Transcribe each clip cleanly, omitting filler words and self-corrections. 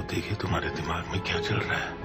तो देखिए तुम्हारे दिमाग में क्या चल रहा है।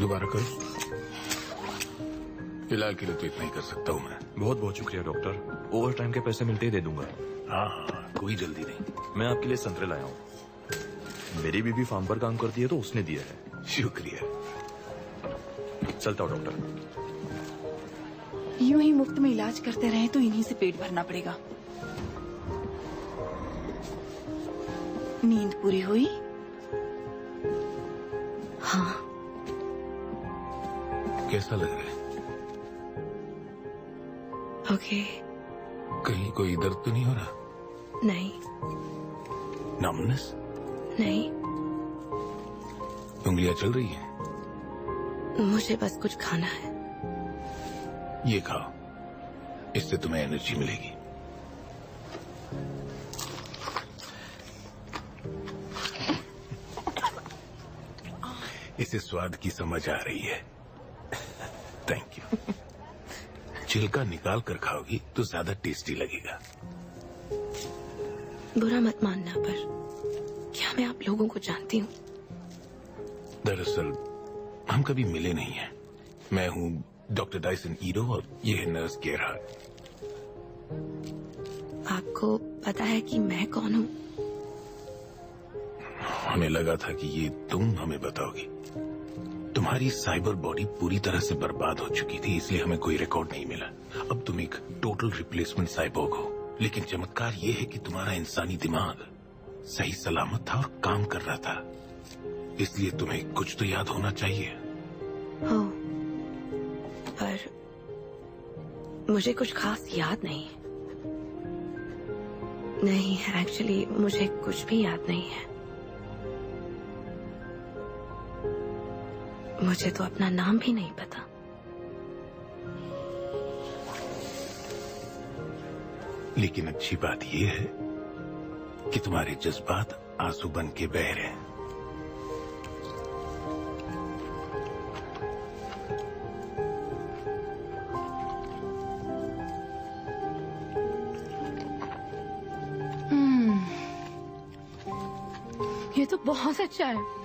दोबारा करो। फिलहाल के लिए तो इतना ही कर सकता हूँ मैं। बहुत बहुत शुक्रिया डॉक्टर, ओवर टाइम के पैसे मिलते ही दे दूंगा। हाँ, कोई जल्दी नहीं। मैं आपके लिए संतरे लाया हूँ। मेरी बीबी फार्म पर काम करती है तो उसने दिया है। शुक्रिया। चलता हूँ डॉक्टर। यूं ही मुफ्त में इलाज करते रहे तो इन्हीं से पेट भरना पड़ेगा। नींद पूरी हुई? हाँ। कैसा लग रहा है? ओके। कहीं कोई दर्द तो नहीं हो रहा? नहीं। नमनेस? नहीं। उंगलियां चल रही हैं? मुझे बस कुछ खाना है। ये खाओ, इससे तुम्हें एनर्जी मिलेगी। इसे स्वाद की समझ आ रही है। Thank you. छिलका निकाल कर खाओगी तो ज्यादा टेस्टी लगेगा। बुरा मत मानना, पर क्या मैं आप लोगों को जानती हूँ? दरअसल हम कभी मिले नहीं हैं। मैं हूँ डॉक्टर डायसन ईडो और ये है नर्स गेरहार्ड। आपको पता है कि मैं कौन हूँ? हमें लगा था कि ये तुम हमें बताओगी। तुम्हारी साइबर बॉडी पूरी तरह से बर्बाद हो चुकी थी, इसलिए हमें कोई रिकॉर्ड नहीं मिला। अब तुम एक टोटल रिप्लेसमेंट साइबोर्ग हो, लेकिन चमत्कार ये है कि तुम्हारा इंसानी दिमाग सही सलामत था और काम कर रहा था, इसलिए तुम्हें कुछ तो याद होना चाहिए। हो, पर मुझे कुछ खास याद नहीं। नहीं, एक्चुअली मुझे कुछ भी याद नहीं है। मुझे तो अपना नाम भी नहीं पता। लेकिन अच्छी बात यह है कि तुम्हारे जज्बात आंसू बन के बह रहे हैं। ये तो बहुत अच्छा है।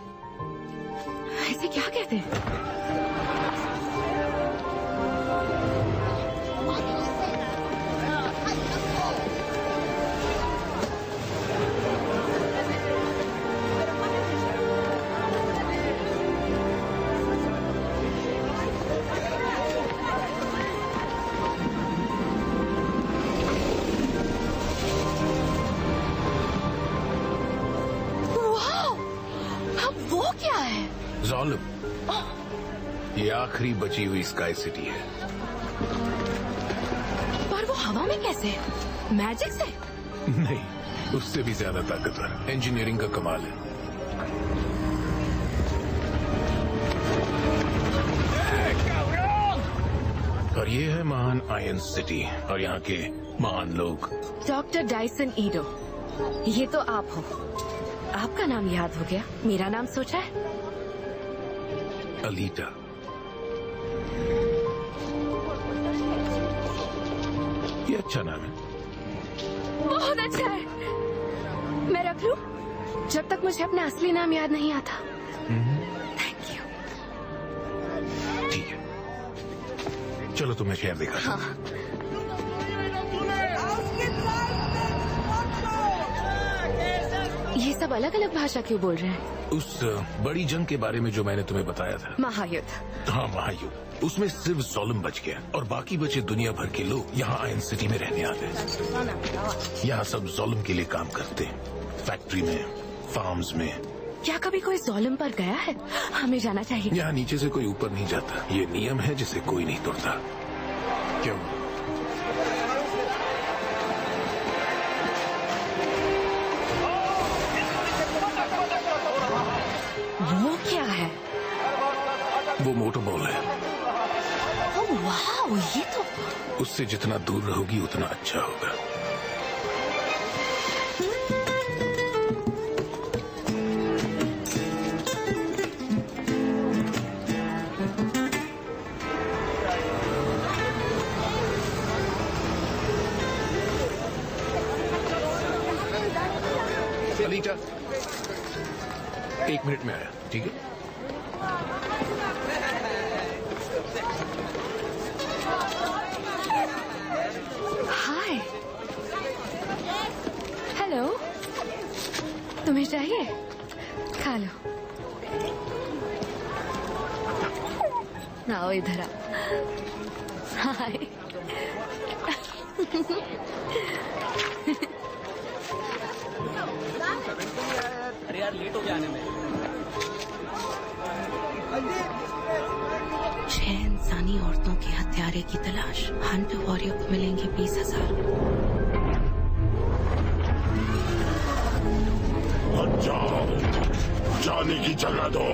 इसे क्या कहते हैं? ये आखिरी बची हुई स्काई सिटी है। पर वो हवा में कैसे? मैजिक से? नहीं, उससे भी ज्यादा ताकतवर। इंजीनियरिंग का कमाल है। और ये है महान आयन सिटी और यहाँ के महान लोग। डॉक्टर डायसन ईडो, ये तो आप हो। आपका नाम याद हो गया, मेरा नाम सोचा है? अलीटा। ये अच्छा नाम है। बहुत अच्छा है। मैं रख लूं? जब तक मुझे अपना असली नाम याद नहीं आता। Thank you. ठीक है, चलो तुम्हें शहर दिखा। हाँ। ये सब अलग अलग भाषा क्यों बोल रहे हैं? उस बड़ी जंग के बारे में जो मैंने तुम्हें बताया था। महायुद्ध। हाँ, महायुद्ध। उसमें सिर्फ ज़ोलम बच गया और बाकी बचे दुनिया भर के लोग यहाँ आयन सिटी में रहने आते हैं। यहाँ सब ज़ोलम के लिए काम करते हैं, फैक्ट्री में, फार्म्स में। क्या कभी कोई ज़ोलम पर गया है? हमें जाना चाहिए। यहाँ नीचे से कोई ऊपर नहीं जाता। ये नियम है जिसे कोई नहीं तोड़ता। क्यों? वो क्या है? वो मोटो बॉल है। ओह वाह, ये तो। उससे जितना दूर रहोगी उतना अच्छा होगा। अलीटा, 1 मिनट में आया, ठीक है? हाय। हेलो। तुम्हें चाहिए? खा लो। आओ इधर आओ। हाय। अरे यार लेट हो गया आने में। 6 इंसानी औरतों के हत्यारे की तलाश। हंट वॉरियर को मिलेंगे 20,000। जाओ, जाने की जगह दो।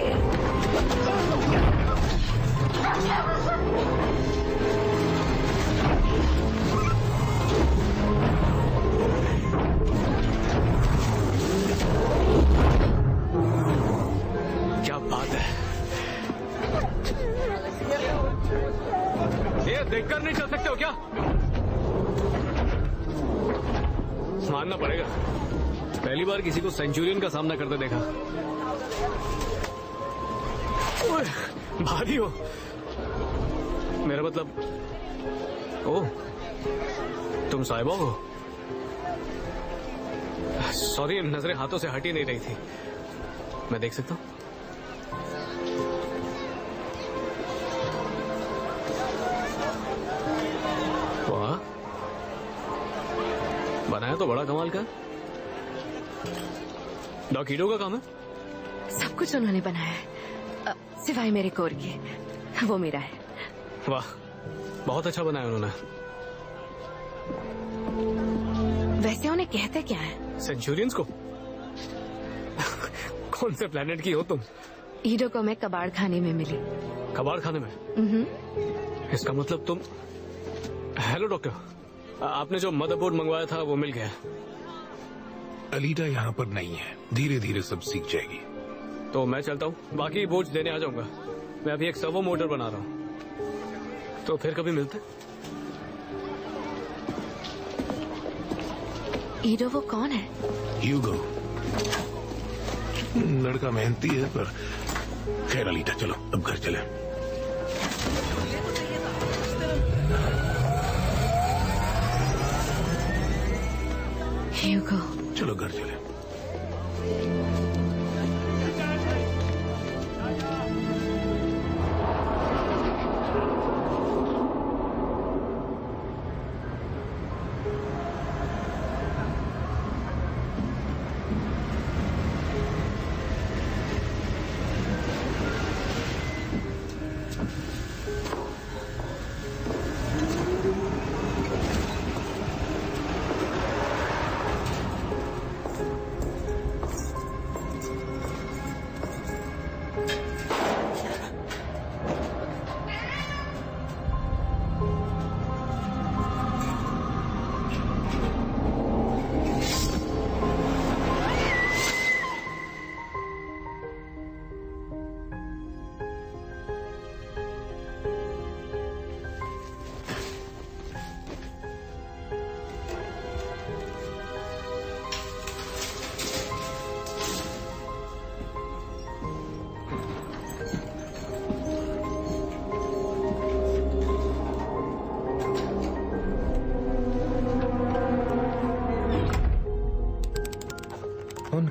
क्या बात है? ये देखकर नहीं चल सकते हो क्या? मानना पड़ेगा, पहली बार किसी को सेंचुरियन का सामना करते देखा। ओए, भारी हो। मेरा मतलब, ओह, तुम साइबॉग हो? सॉरी, नजरें हाथों से हट ही नहीं रही थी। मैं देख सकता हूँ? वाह, बनाया तो बड़ा कमाल का। डॉक ईडो का काम है? सब कुछ उन्होंने बनाया है, सिवाय मेरे कोर के। वो मेरा है। वाह, बहुत अच्छा बनाया उन्होंने। वैसे उन्हें कहते क्या है? सेंचुरियंस को? कौन से प्लेनेट की हो तुम? ईडो को मैं कबाड़ खाने में मिली। कबाड़ खाने में? इसका मतलब तुम। हेलो डॉक्टर, आपने जो मदरबोर्ड मंगवाया था वो मिल गया? अलीटा यहाँ पर नहीं है, धीरे धीरे सब सीख जाएगी। तो मैं चलता हूँ, बाकी बोझ देने आ जाऊंगा। मैं अभी एक सर्वो मोटर बना रहा हूँ, तो फिर कभी मिलते। ईडो वो कौन है? ह्यूगो। लड़का मेहनती है, पर खैर अलीटा, चलो अब घर चले। ह्यूगो। चलो घर चले।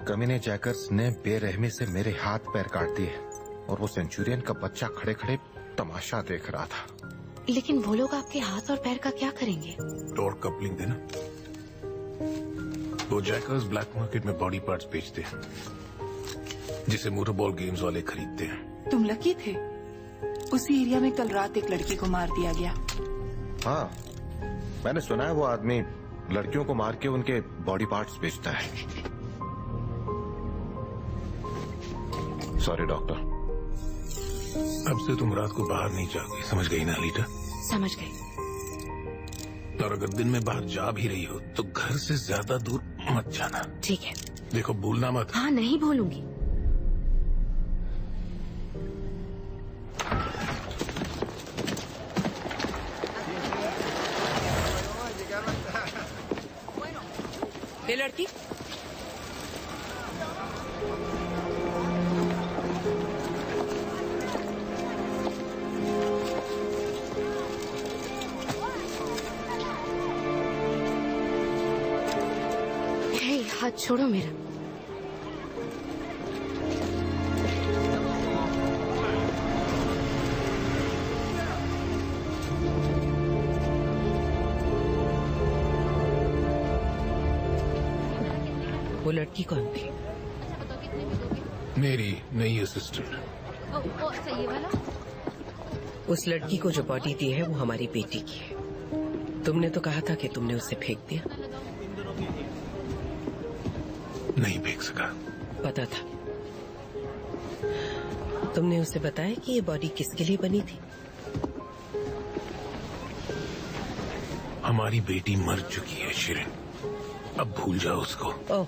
कमीने जैकर्स ने बेरहमी से मेरे हाथ पैर काट दिए और वो सेंचुरियन का बच्चा खड़े खड़े तमाशा देख रहा था। लेकिन वो लोग आपके हाथ और पैर का क्या करेंगे? टॉर्क कपलिंग देना। वो जैकर्स ब्लैक मार्केट में बॉडी पार्ट्स बेचते हैं, जिसे मोटरबॉल गेम्स वाले खरीदते हैं। तुम लकी थे। उसी एरिया में कल रात एक लड़की को मार दिया गया। हाँ, मैंने सुना है वो आदमी लड़कियों को मार के उनके बॉडी पार्ट्स बेचता है। Sorry doctor. अब से तुम रात को बाहर नहीं जाओगी, समझ गई ना लीटा? समझ गई। और अगर दिन में बाहर जा भी रही हो तो घर से ज्यादा दूर मत जाना। ठीक है। देखो भूलना मत। हाँ, नहीं भूलूंगी। ये लड़की हे, हाथ छोड़ो मेरा। वो लड़की कौन थी? मेरी नई असिस्टेंट। उस लड़की को जो बॉडी दी है वो हमारी बेटी की है। तुमने तो कहा था कि तुमने उसे फेंक दिया। नहीं फेंक सका। पता था। तुमने उसे बताया कि ये बॉडी किसके लिए बनी थी? हमारी बेटी मर चुकी है शिरिन, अब भूल जाओ उसको। ओह,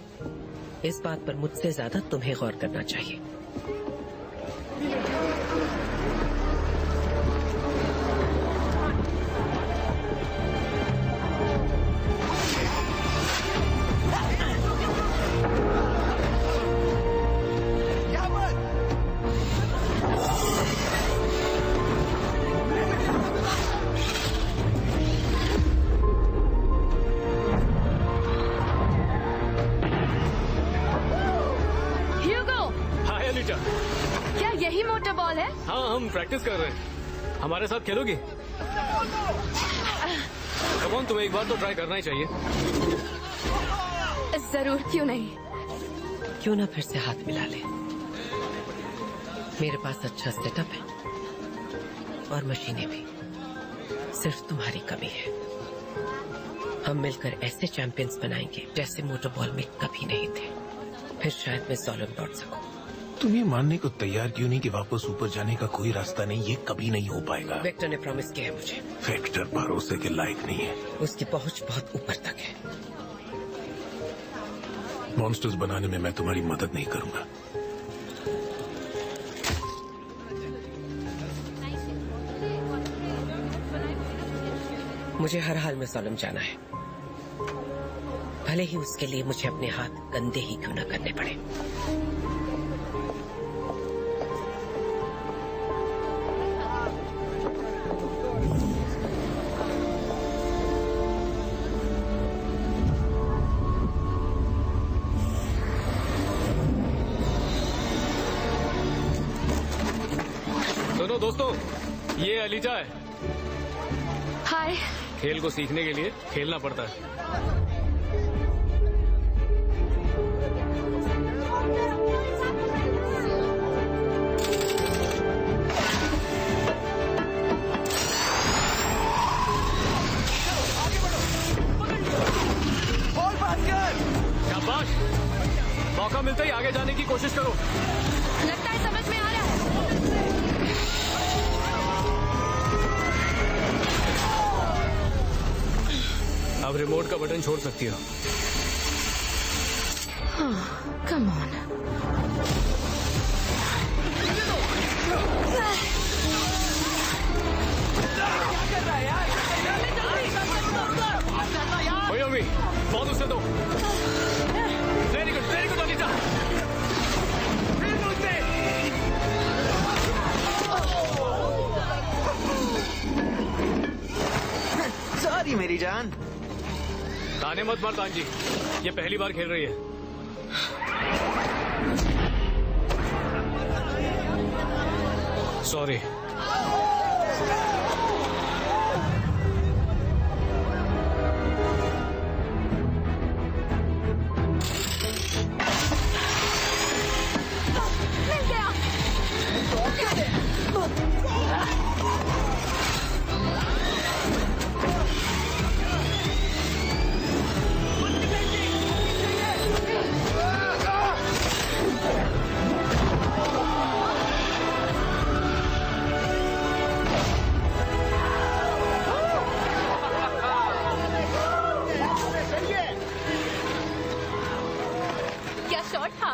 इस बात पर मुझसे ज्यादा तुम्हें गौर करना चाहिए। क्या यही मोटर बॉल है? हाँ, हम प्रैक्टिस कर रहे हैं। हमारे साथ खेलोगी? कम ऑन, तुम्हें एक बार तो ट्राई करना ही चाहिए। जरूर, क्यों नहीं। क्यों ना फिर से हाथ मिला ले। मेरे पास अच्छा सेटअप है और मशीनें भी। सिर्फ तुम्हारी कमी है। हम मिलकर ऐसे चैंपियंस बनाएंगे जैसे मोटर बॉल में कभी नहीं थे। फिर शायद मैं सोलन लौट सकूं। तुम ये मानने को तैयार क्यों नहीं कि वापस ऊपर जाने का कोई रास्ता नहीं? ये कभी नहीं हो पाएगा। वेक्टर ने प्रॉमिस किया है मुझे। वेक्टर भरोसे के लायक नहीं है। उसकी पहुंच बहुत ऊपर तक है। मॉन्स्टर्स बनाने में मैं तुम्हारी मदद नहीं करूंगा। मुझे हर हाल में सोलन जाना है, भले ही उसके लिए मुझे अपने हाथ गंदे ही क्यों न करने पड़े। सुनो दोस्तों, ये अलीजा है। हाय। खेल को सीखने के लिए खेलना पड़ता है। शाबाश, मौका मिलता ही आगे जाने की कोशिश करो। लगता है समझ में आ रहा है। अब रिमोट का बटन छोड़ सकती हो। Come on. मम्मी, बहुत उसे दो। Very good ELISA. सॉरी मेरी जान। ताने मत मार तांजी, ये पहली बार खेल रही है। सॉरी। मिल गया। क्या शॉट था?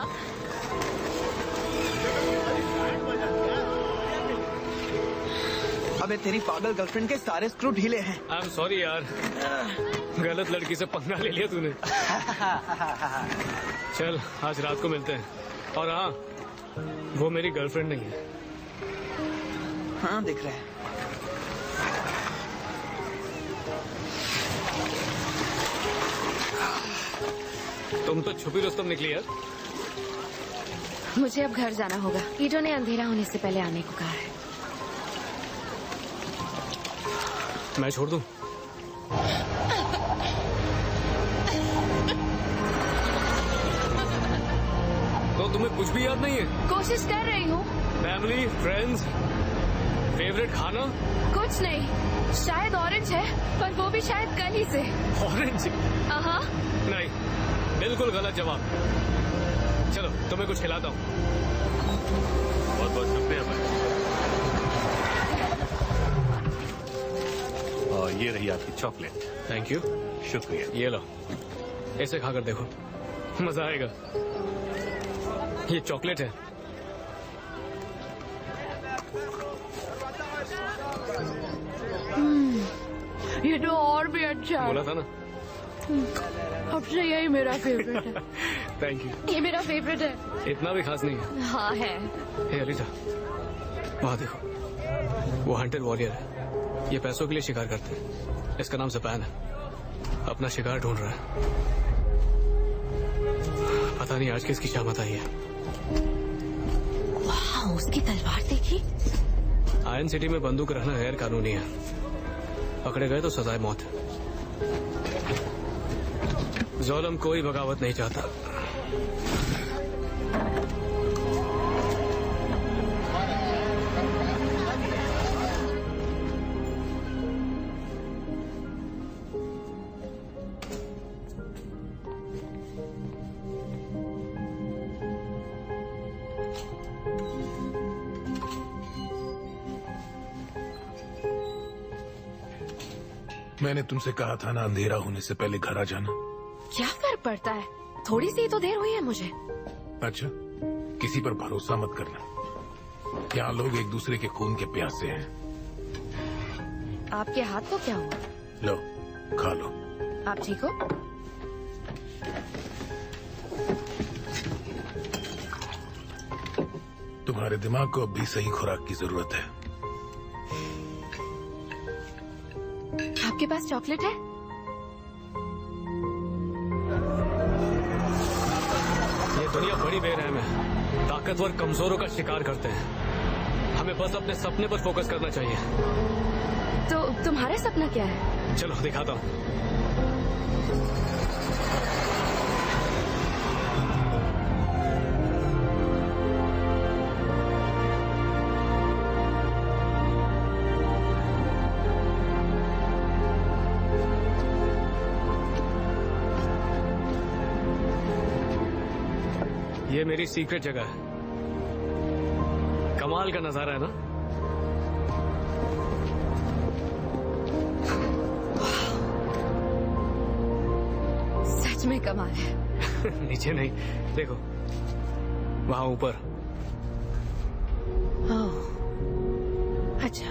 अबे तेरी पागल गर्लफ्रेंड के सारे स्क्रू ढीले हैं। आई एम सॉरी यार, गलत लड़की से पंगा ले लिया तूने। चल आज रात को मिलते हैं। और हाँ, वो मेरी गर्लफ्रेंड नहीं है। हाँ दिख रहा है। तुम तो छुपी रुस्तम निकली यार। मुझे अब घर जाना होगा। ईडो ने अंधेरा होने से पहले आने को कहा है। मैं छोड़ दूं? तो तुम्हें कुछ भी याद नहीं है? कोशिश कर रही हूँ। फैमिली, फ्रेंड्स, फेवरेट खाना? कुछ नहीं, शायद ऑरेंज है, पर वो भी शायद कल ही से। ऑरेंज? हाँ। नहीं, बिल्कुल गलत जवाब। चलो तुम्हें कुछ खिलाता हूँ। बहुत बहुत शुक्रिया भाई। और ये रही आपकी चॉकलेट। Thank you. शुक्रिया। ये लो, इसे खाकर देखो, मजा आएगा। ये चॉकलेट है। ये तो और भी अच्छा है। बोला था ना। अब से यही मेरा फेवरेट है। Thank you. ये मेरा फेवरेट है। इतना भी खास नहीं है। हाँ है। हे अलीजा, वहाँ देखो, वो हंटर वॉरियर है। ये पैसों के लिए शिकार करते हैं। इसका नाम ज़पान है। अपना शिकार ढूंढ रहा है। पता नहीं आज किसकी शामत आई है। वाह, उसकी तलवार देखी। आयन सिटी में बंदूक रखना गैर कानूनी है। पकड़े गए तो सजाए मौत है। ज़ोलम कोई बगावत नहीं चाहता। मैंने तुमसे कहा था ना, अंधेरा होने से पहले घर आ जाना। क्या फर्क पड़ता है, थोड़ी सी तो देर हुई है मुझे। अच्छा, किसी पर भरोसा मत करना। यहाँ लोग एक दूसरे के खून के प्यासे हैं। आपके हाथ को क्या हुआ? लो, खा लो। आप ठीक हो? तुम्हारे दिमाग को अब भी सही खुराक की जरूरत है। आपके पास चॉकलेट है? ये दुनिया बड़ी बेरहम है। ताकतवर कमजोरों का शिकार करते हैं। हमें बस अपने सपने पर फोकस करना चाहिए। तो तुम्हारा सपना क्या है? चलो दिखाता हूँ। ये मेरी सीक्रेट जगह है। कमाल का नजारा है ना? सच में कमाल है। नीचे नहीं, देखो वहां ऊपर। ओह, अच्छा।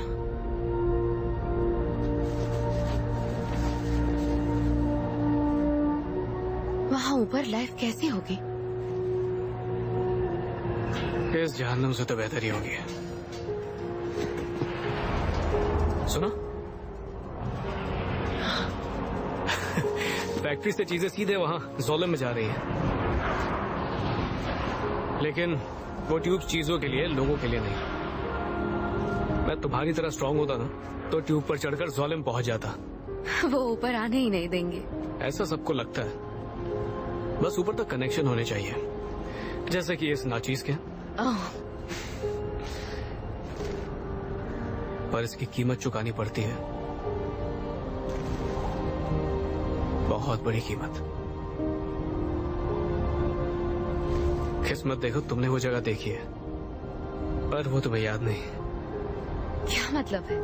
वहां ऊपर लाइफ कैसी होगी? इस जहन्नम से तो बेहतर ही होगी। सुनो, फैक्ट्री से चीजें सीधे वहां ज़ोलम में जा रही हैं। लेकिन वो ट्यूब चीजों के लिए, लोगों के लिए नहीं। मैं तुम्हारी तरह स्ट्रांग होता ना तो ट्यूब पर चढ़कर ज़ालिम पहुंच जाता। वो ऊपर आने ही नहीं देंगे। ऐसा सबको लगता है, बस ऊपर तक कनेक्शन होने चाहिए, जैसे कि इस नाचीज के। ओह, पर इसकी कीमत चुकानी पड़ती है, बहुत बड़ी कीमत। किस्मत देखो, तुमने वो जगह देखी है पर वो तुम्हें याद नहीं। क्या मतलब है?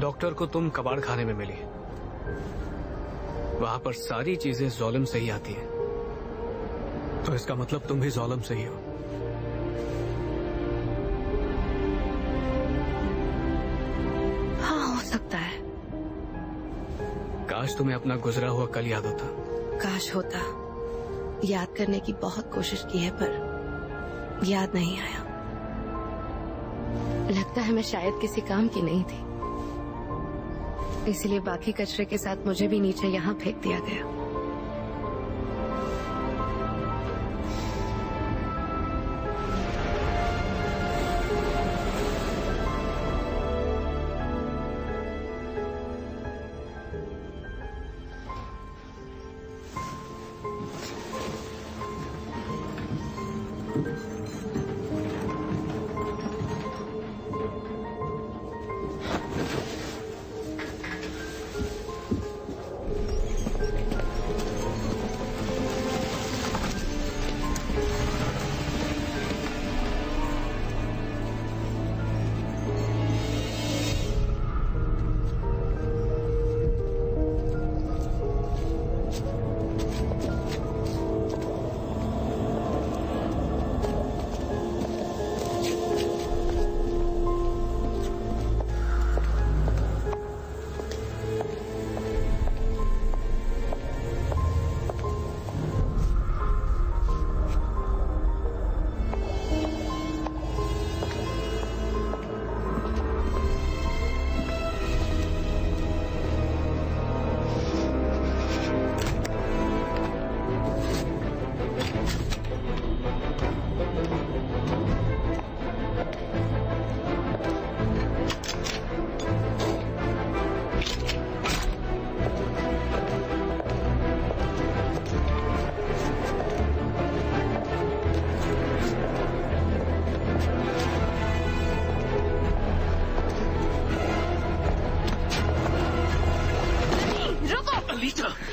डॉक्टर को तुम कबाड़ खाने में मिली, वहां पर सारी चीजें ज़ालिम से ही आती हैं, तो इसका मतलब तुम भी ज़ालिम से ही हो। हाँ, हो सकता है। काश तुम्हें अपना गुजरा हुआ कल याद होता। काश होता। याद करने की बहुत कोशिश की है पर याद नहीं आया। लगता है मैं शायद किसी काम की नहीं थी, इसलिए बाकी कचरे के साथ मुझे भी नीचे यहाँ फेंक दिया गया।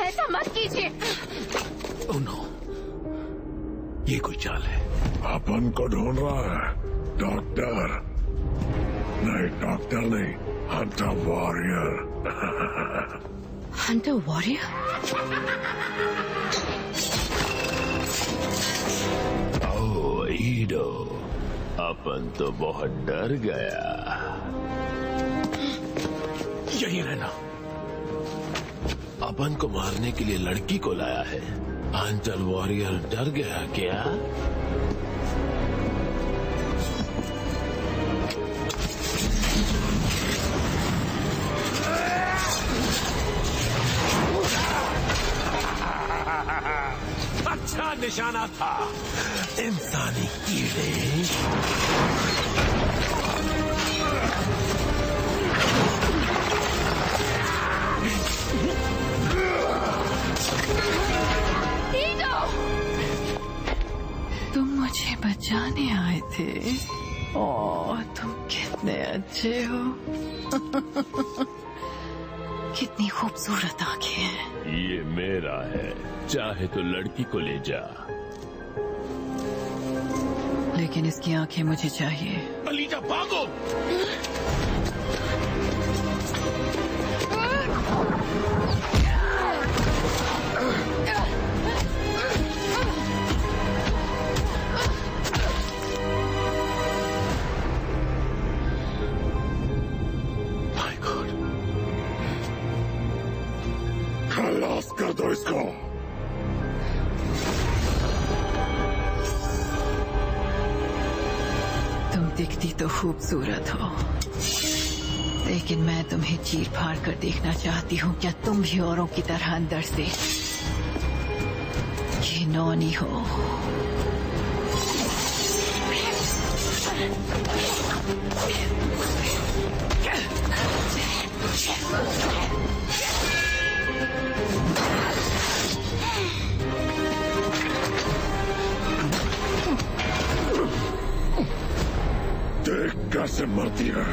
ऐसा मत कीजिए। ओह नो, ये कोई चाल है। अपन को ढूंढ रहा है डॉक्टर। नहीं डॉक्टर नहीं, hunter warrior. Hunter warrior? Oh ईडो, अपन तो बहुत डर गया। यही रहना। अपन को मारने के लिए लड़की को लाया है। हंटर वॉरियर डर गया क्या? अच्छा निशाना था। इंसानी कीड़े। तुम मुझे बचाने आए थे। ओह, तुम कितने अच्छे हो। कितनी खूबसूरत आंखें हैं। ये मेरा है, चाहे तो लड़की को ले जा। लेकिन इसकी आंखें मुझे चाहिए। अलीजा भागो। खलास कर दो इसको। तुम दिखती तो खूबसूरत हो, लेकिन मैं तुम्हें चीर फाड़ कर देखना चाहती हूँ। क्या तुम भी औरों की तरह अंदर से घिनौनी हो? देख कैसे मरती है।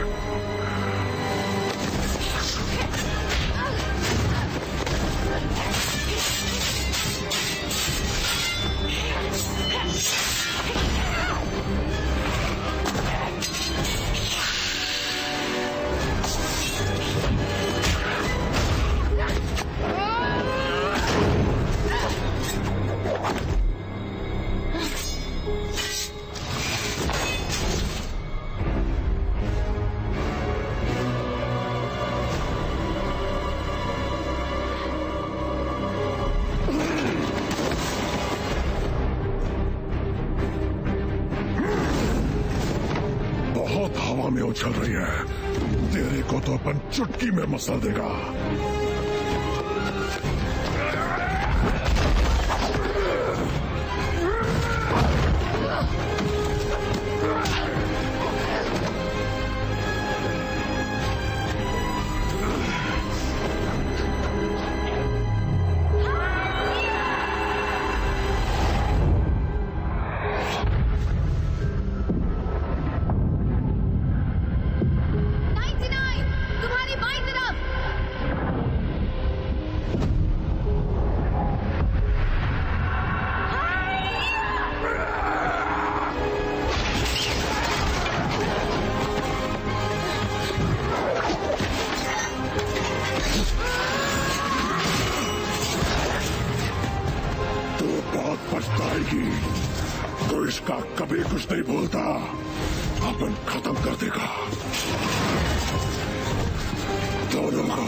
हवा में उछल रही है, तेरे को तो अपन चुटकी में मसल देगा। तो इसका कभी कुछ नहीं भूलता, अपन खत्म कर देगा दोनों को।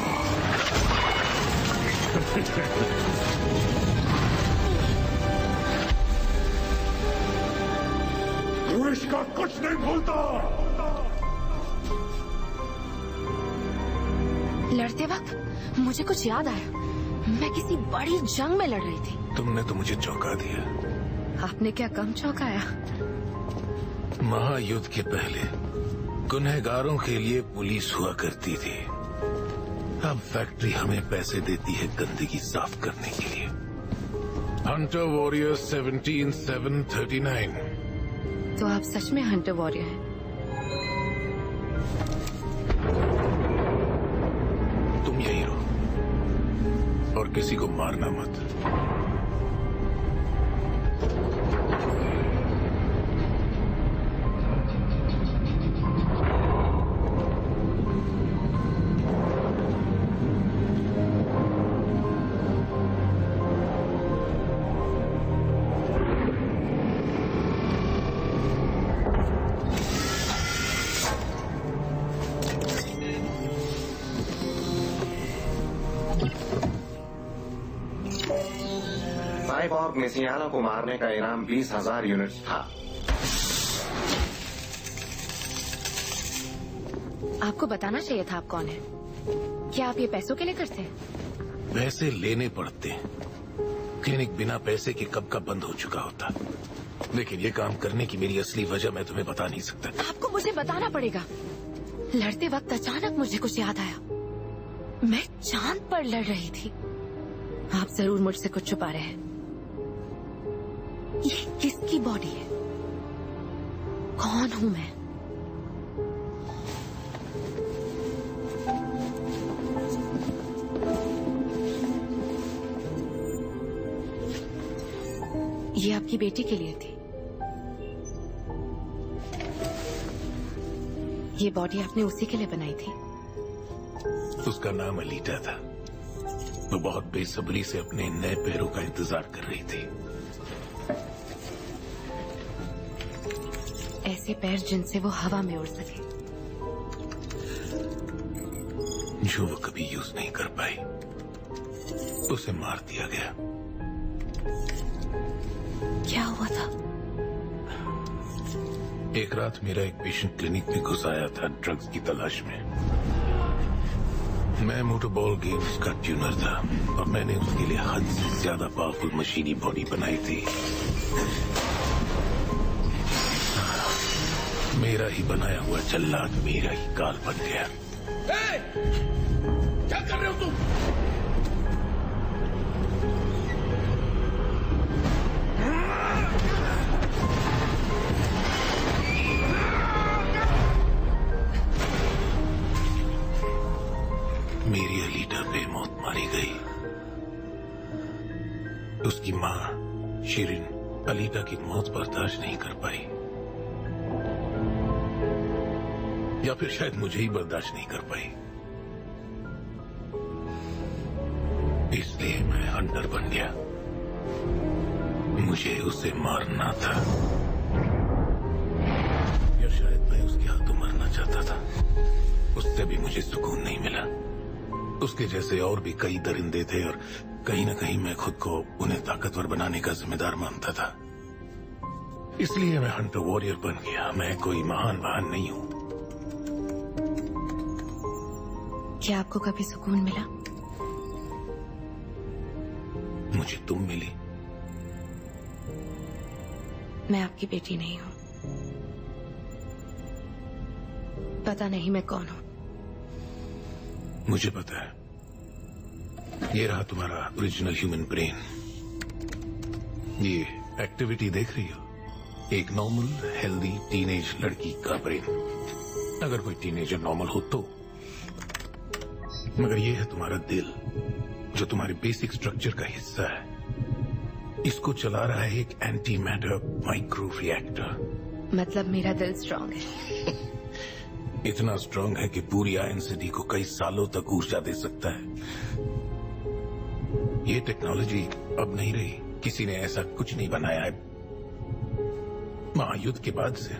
तो इसका कुछ नहीं भूलता। लड़ते वक्त मुझे कुछ याद आया, मैं किसी बड़ी जंग में लड़ रही थी। तुमने तो मुझे चौंका दिया। आपने क्या कम चौंकाया? महायुद्ध के पहले गुनहगारों के लिए पुलिस हुआ करती थी, अब फैक्ट्री हमें पैसे देती है गंदगी साफ करने के लिए। Hunter warrior 17739। तो आप सच में हंटर वॉरियर हैं? तुम यही रहो और किसी को मारना मत। साइबॉर्ग मेसियाना को मारने का इनाम 20,000 यूनिट्स था। आपको बताना चाहिए था आप कौन है। क्या आप ये पैसों के लिए करते हैं? पैसे लेने पड़ते हैं। क्लिनिक बिना पैसे के कब का बंद हो चुका होता, लेकिन ये काम करने की मेरी असली वजह मैं तुम्हें बता नहीं सकता। आपको मुझे बताना पड़ेगा। लड़ते वक्त अचानक मुझे कुछ याद आया, मैं चांद पर लड़ रही थी। आप जरूर मुझसे कुछ छुपा रहे हैं। ये किसकी बॉडी है? कौन हूं मैं? ये आपकी बेटी के लिए थी। ये बॉडी आपने उसी के लिए बनाई थी। उसका नाम अलीटा था। वो बहुत बेसब्री से अपने नए पैरों का इंतजार कर रही थी। ऐसे पैर जिनसे वो हवा में उड़ सके, जो वो कभी यूज नहीं कर पाई। उसे मार दिया गया। क्या हुआ था? एक रात मेरा एक पेशेंट क्लिनिक में घुस आया था ड्रग्स की तलाश में। मैं मोटरबॉल गेम्स का ट्यूनर था और मैंने उसके लिए हद से ज्यादा पावरफुल मशीनी बॉडी बनाई थी। मेरा ही बनाया हुआ जल्लाद मेरा ही काल बन गया। क्या कर रहे हो तुम? मेरी अलीटा बेमौत मारी गई। उसकी माँ शिरीन अलीटा की मौत बर्दाश्त नहीं कर पाई, या फिर शायद मुझे ही बर्दाश्त नहीं कर पाई। इसलिए मैं हंटर बन गया। मुझे उसे मारना था, या शायद मैं उसके हाथों मरना चाहता था। उससे भी मुझे सुकून नहीं मिला। उसके जैसे और भी कई दरिंदे थे और कहीं न कहीं मैं खुद को उन्हें ताकतवर बनाने का जिम्मेदार मानता था। इसलिए मैं हंटर वॉरियर बन गया। मैं कोई महान नहीं हूं। क्या आपको कभी सुकून मिला? मुझे तुम मिली। मैं आपकी बेटी नहीं हूं। पता नहीं मैं कौन हूं। मुझे पता है। ये रहा तुम्हारा ओरिजिनल ह्यूमन ब्रेन। ये एक्टिविटी देख रही हो? एक नॉर्मल हेल्दी टीनेज लड़की का ब्रेन। अगर कोई टीनेजर नॉर्मल हो तो। मगर ये है तुम्हारा दिल, जो तुम्हारे बेसिक स्ट्रक्चर का हिस्सा है। इसको चला रहा है एक एंटी मैटर माइक्रो रिएक्टर। मतलब मेरा दिल स्ट्रांग है। इतना स्ट्रांग है कि पूरी आयन सिटी को कई सालों तक ऊर्जा दे सकता है। ये टेक्नोलॉजी अब नहीं रही। किसी ने ऐसा कुछ नहीं बनाया है महायुद्ध के बाद से।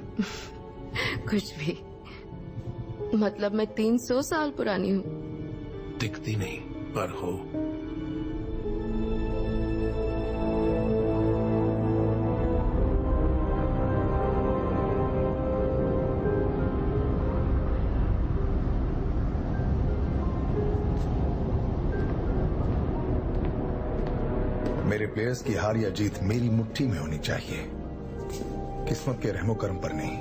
कुछ भी। मतलब मैं 300 साल पुरानी हूँ। दिखती नहीं पर हो। मेरे प्लेयर्स की हार या जीत मेरी मुट्ठी में होनी चाहिए, किस्मत के रहमो करम पर नहीं।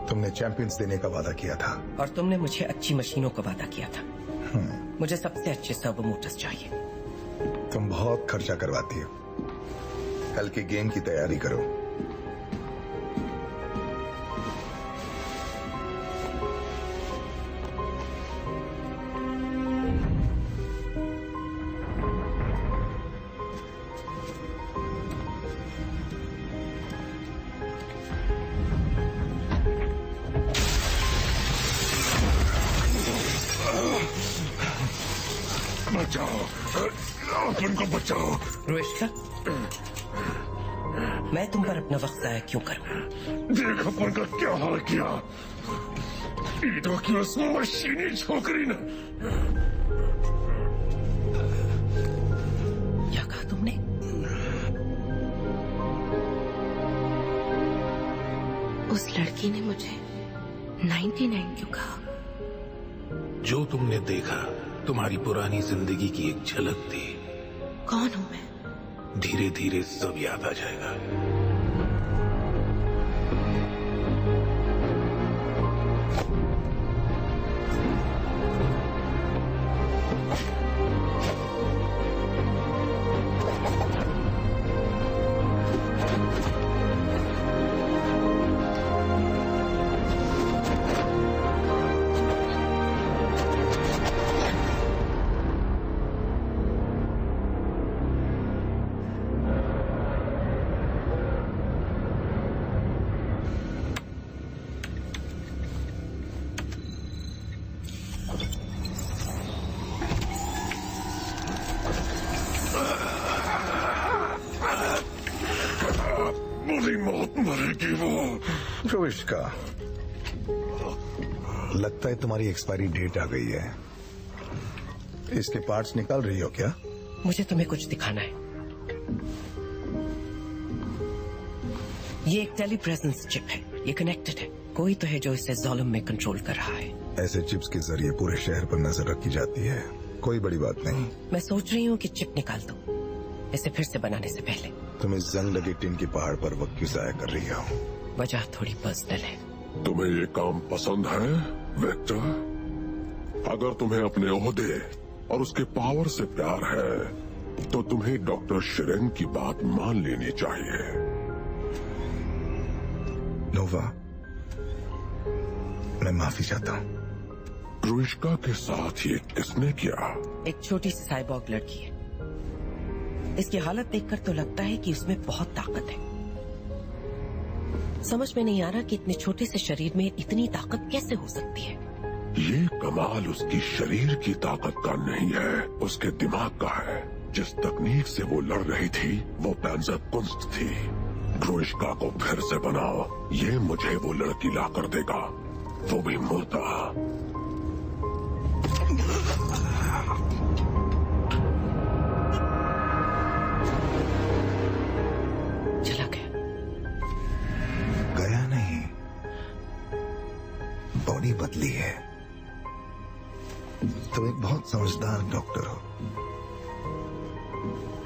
तुमने चैंपियंस देने का वादा किया था और तुमने मुझे अच्छी मशीनों का वादा किया था। मुझे सबसे अच्छे सर्वो मोटर्स चाहिए। तुम बहुत खर्चा करवाती हो। कल के गेम की तैयारी करो। बचाओ, अपन को बचाओ। रोएश्का, मैं तुम पर अपना वक्त जाया क्यों करूं? देख अपन का क्या हाल किया। ईदों की उस मशीनी छोकरी ने। क्या कहा तुमने? उस लड़की ने मुझे 99 क्यों कहा? जो तुमने देखा तुम्हारी पुरानी जिंदगी की एक झलक थी। कौन हूं मैं? धीरे धीरे सब याद आ जाएगा। बुरी मौत मरेगी वो। रोविश्का, लगता है तुम्हारी एक्सपायरी डेट आ गई है। इसके पार्ट्स निकाल रही हो क्या? मुझे तुम्हें कुछ दिखाना है। ये एक टेली प्रेजेंस चिप है। ये कनेक्टेड है। कोई तो है जो इसे ज़ोलम में कंट्रोल कर रहा है। ऐसे चिप्स के जरिए पूरे शहर पर नजर रखी जाती है। कोई बड़ी बात नहीं। मैं सोच रही हूँ कि चिप निकाल दूं, इसे फिर से बनाने से पहले। तुम इस जंग लगे टिन के पहाड़ पर वक्त क्यों जाया कर रही हो? वजह थोड़ी पर्सनल है। तुम्हें ये काम पसंद है विक्टर? अगर तुम्हें अपने ओहदे और उसके पावर से प्यार है तो तुम्हें डॉक्टर शिरेन की बात मान लेनी चाहिए। नोवा, मैं माफी चाहता हूँ। ग्रुइश्का के साथ ये किसने किया? एक छोटी सी साइबॉर्ग लड़की है। इसकी हालत देखकर तो लगता है कि उसमें बहुत ताकत है। समझ में नहीं आ रहा कि इतने छोटे से शरीर में इतनी ताकत कैसे हो सकती है। ये कमाल उसकी शरीर की ताकत का नहीं है, उसके दिमाग का है। जिस तकनीक से वो लड़ रही थी वो पैंजर कुंस्ट थी। ग्रुइश्का को फिर से बनाओ, ये मुझे वो लड़की ला कर देगा, वो भी मुर्दा। चला गया? गया नहीं, बॉडी बदली है। तुम एक बहुत समझदार डॉक्टर हो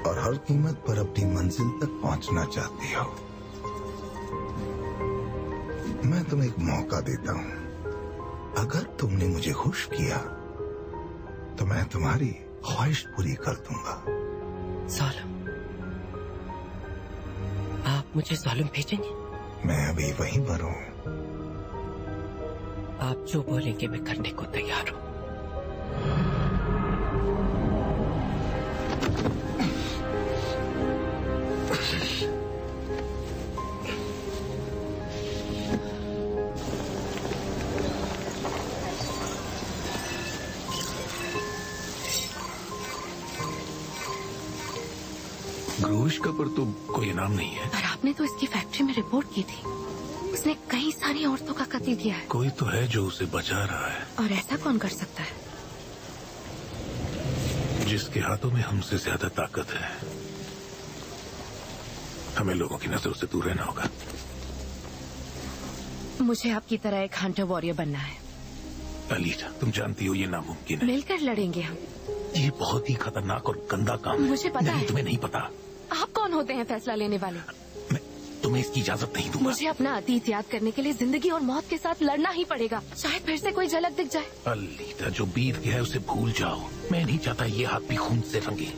और हर कीमत पर अपनी मंजिल तक पहुंचना चाहती हो। मैं तुम्हें एक मौका देता हूं। अगर तुमने मुझे खुश किया तो मैं तुम्हारी ख्वाहिश पूरी कर दूंगा। जालिम, आप मुझे जालिम भेजेंगे? मैं अभी वहीं पर हूं। आप जो बोलेंगे मैं करने को तैयार हूं। ग्रुइश्का पर तो कोई इनाम नहीं है। पर आपने तो इसकी फैक्ट्री में रिपोर्ट की थी। उसने कई सारी औरतों का कत्ल किया है। कोई तो है जो उसे बचा रहा है। और ऐसा कौन कर सकता है? जिसके हाथों में हमसे ज्यादा ताकत है। हमें लोगों की नजरों से दूर रहना होगा। मुझे आपकी तरह एक हंटर वॉरियर बनना है। अलीजा, तुम जानती हो ये नामुमकिन है। मिलकर लड़ेंगे हम। ये बहुत ही खतरनाक और गंदा काम है। मुझे पता है। तुम्हें नहीं पता। आप कौन होते हैं फैसला लेने वाले? मैं तुम्हें इसकी इजाजत नहीं दूंगा। मुझे अपना अतीत याद करने के लिए जिंदगी और मौत के साथ लड़ना ही पड़ेगा। शायद फिर से कोई झलक दिख जाए। अलीजा, जो बीत गया है उसे भूल जाओ। मैं नहीं चाहता ये हाथ भी खून से रंगे।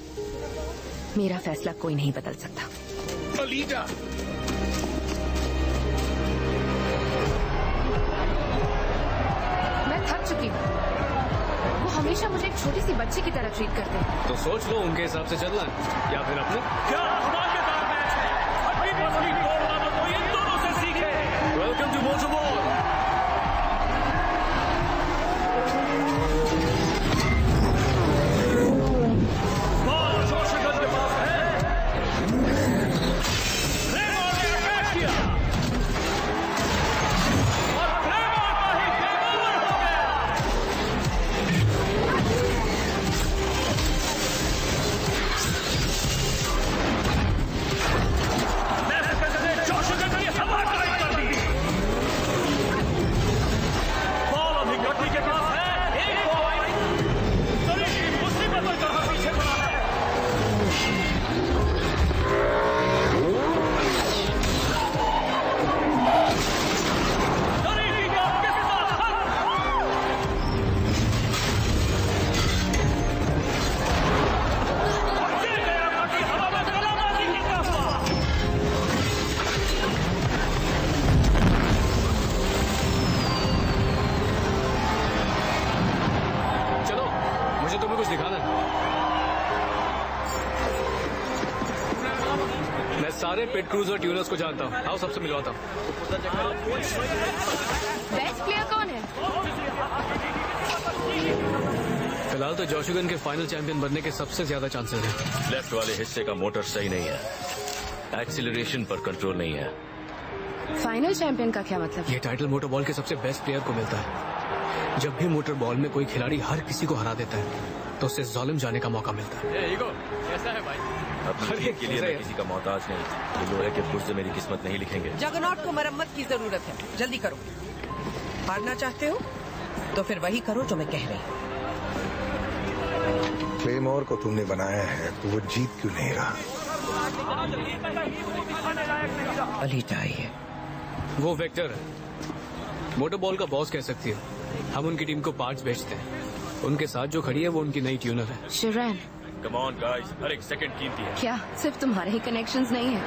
मेरा फैसला कोई नहीं बदल सकता। अलीजा, मैं थक चुकी हूँ। वो हमेशा मुझे एक छोटी सी बच्ची की तरह ट्रीट करते हैं। तो सोच लो उनके हिसाब से चलना है या फिर अपने। क्या धमाकेदार मैच है। अपनी पसंद की दौड़ को इन दोनों से सीखे। Welcome to moto ball. Ball जोशगन के पास है। रेमो ने अटैक किया और रेमो का ही गेम ओवर हो गया। जोशगन की हवा टाइट कर दी। बॉल अभी गट्टी के पास है। एक पॉइंट शरीर मुसीबत की तरह पीछे पड़ा है। शरीर का कितना और गिर गया गट्टी हवा में कलाबाजी करता हुआ। चलो, मुझे तुम्हें कुछ दिखाना है। मैं सारे पिट क्रूज और ट्यूनर्स को जानता हूँ। आओ सबसे मिलवाता हूँ। बेस्ट प्लेयर कौन है? फिलहाल तो जोशगन के फाइनल चैंपियन बनने के सबसे ज्यादा चांसेस हैं। लेफ्ट वाले हिस्से का मोटर सही नहीं है। एक्सीलरेशन पर कंट्रोल नहीं है। फाइनल चैंपियन का क्या मतलब? ये टाइटल मोटर बॉल के सबसे बेस्ट प्लेयर को मिलता है। जब भी मोटर बॉल में कोई खिलाड़ी हर किसी को हरा देता है तो उससे जालिम जाने का मौका मिलता है। कैसा है भाई? अपनी जीत के लिए मैं किसी का मोहताज नहीं। ये लोहे के पुर्जे मेरी किस्मत नहीं लिखेंगे। जगनॉट को मरम्मत की जरूरत है। जल्दी करो। हारना चाहते हो तो फिर वही करो जो मैं कह रही हूँ। क्लेमोर को तुमने बनाया है तो वो जीत क्यों नहीं रहा? अलीजा आई है। वो वेक्टर है। मोटर बॉल का बॉस कह सकती हो। हम उनकी टीम को पार्ट्स बेचते हैं। उनके साथ जो खड़ी है वो उनकी नई ट्यूनर है। शिरैन, कम ऑन गाइस, हर एक सेकंड कीमती है। क्या सिर्फ तुम्हारे ही कनेक्शंस नहीं है?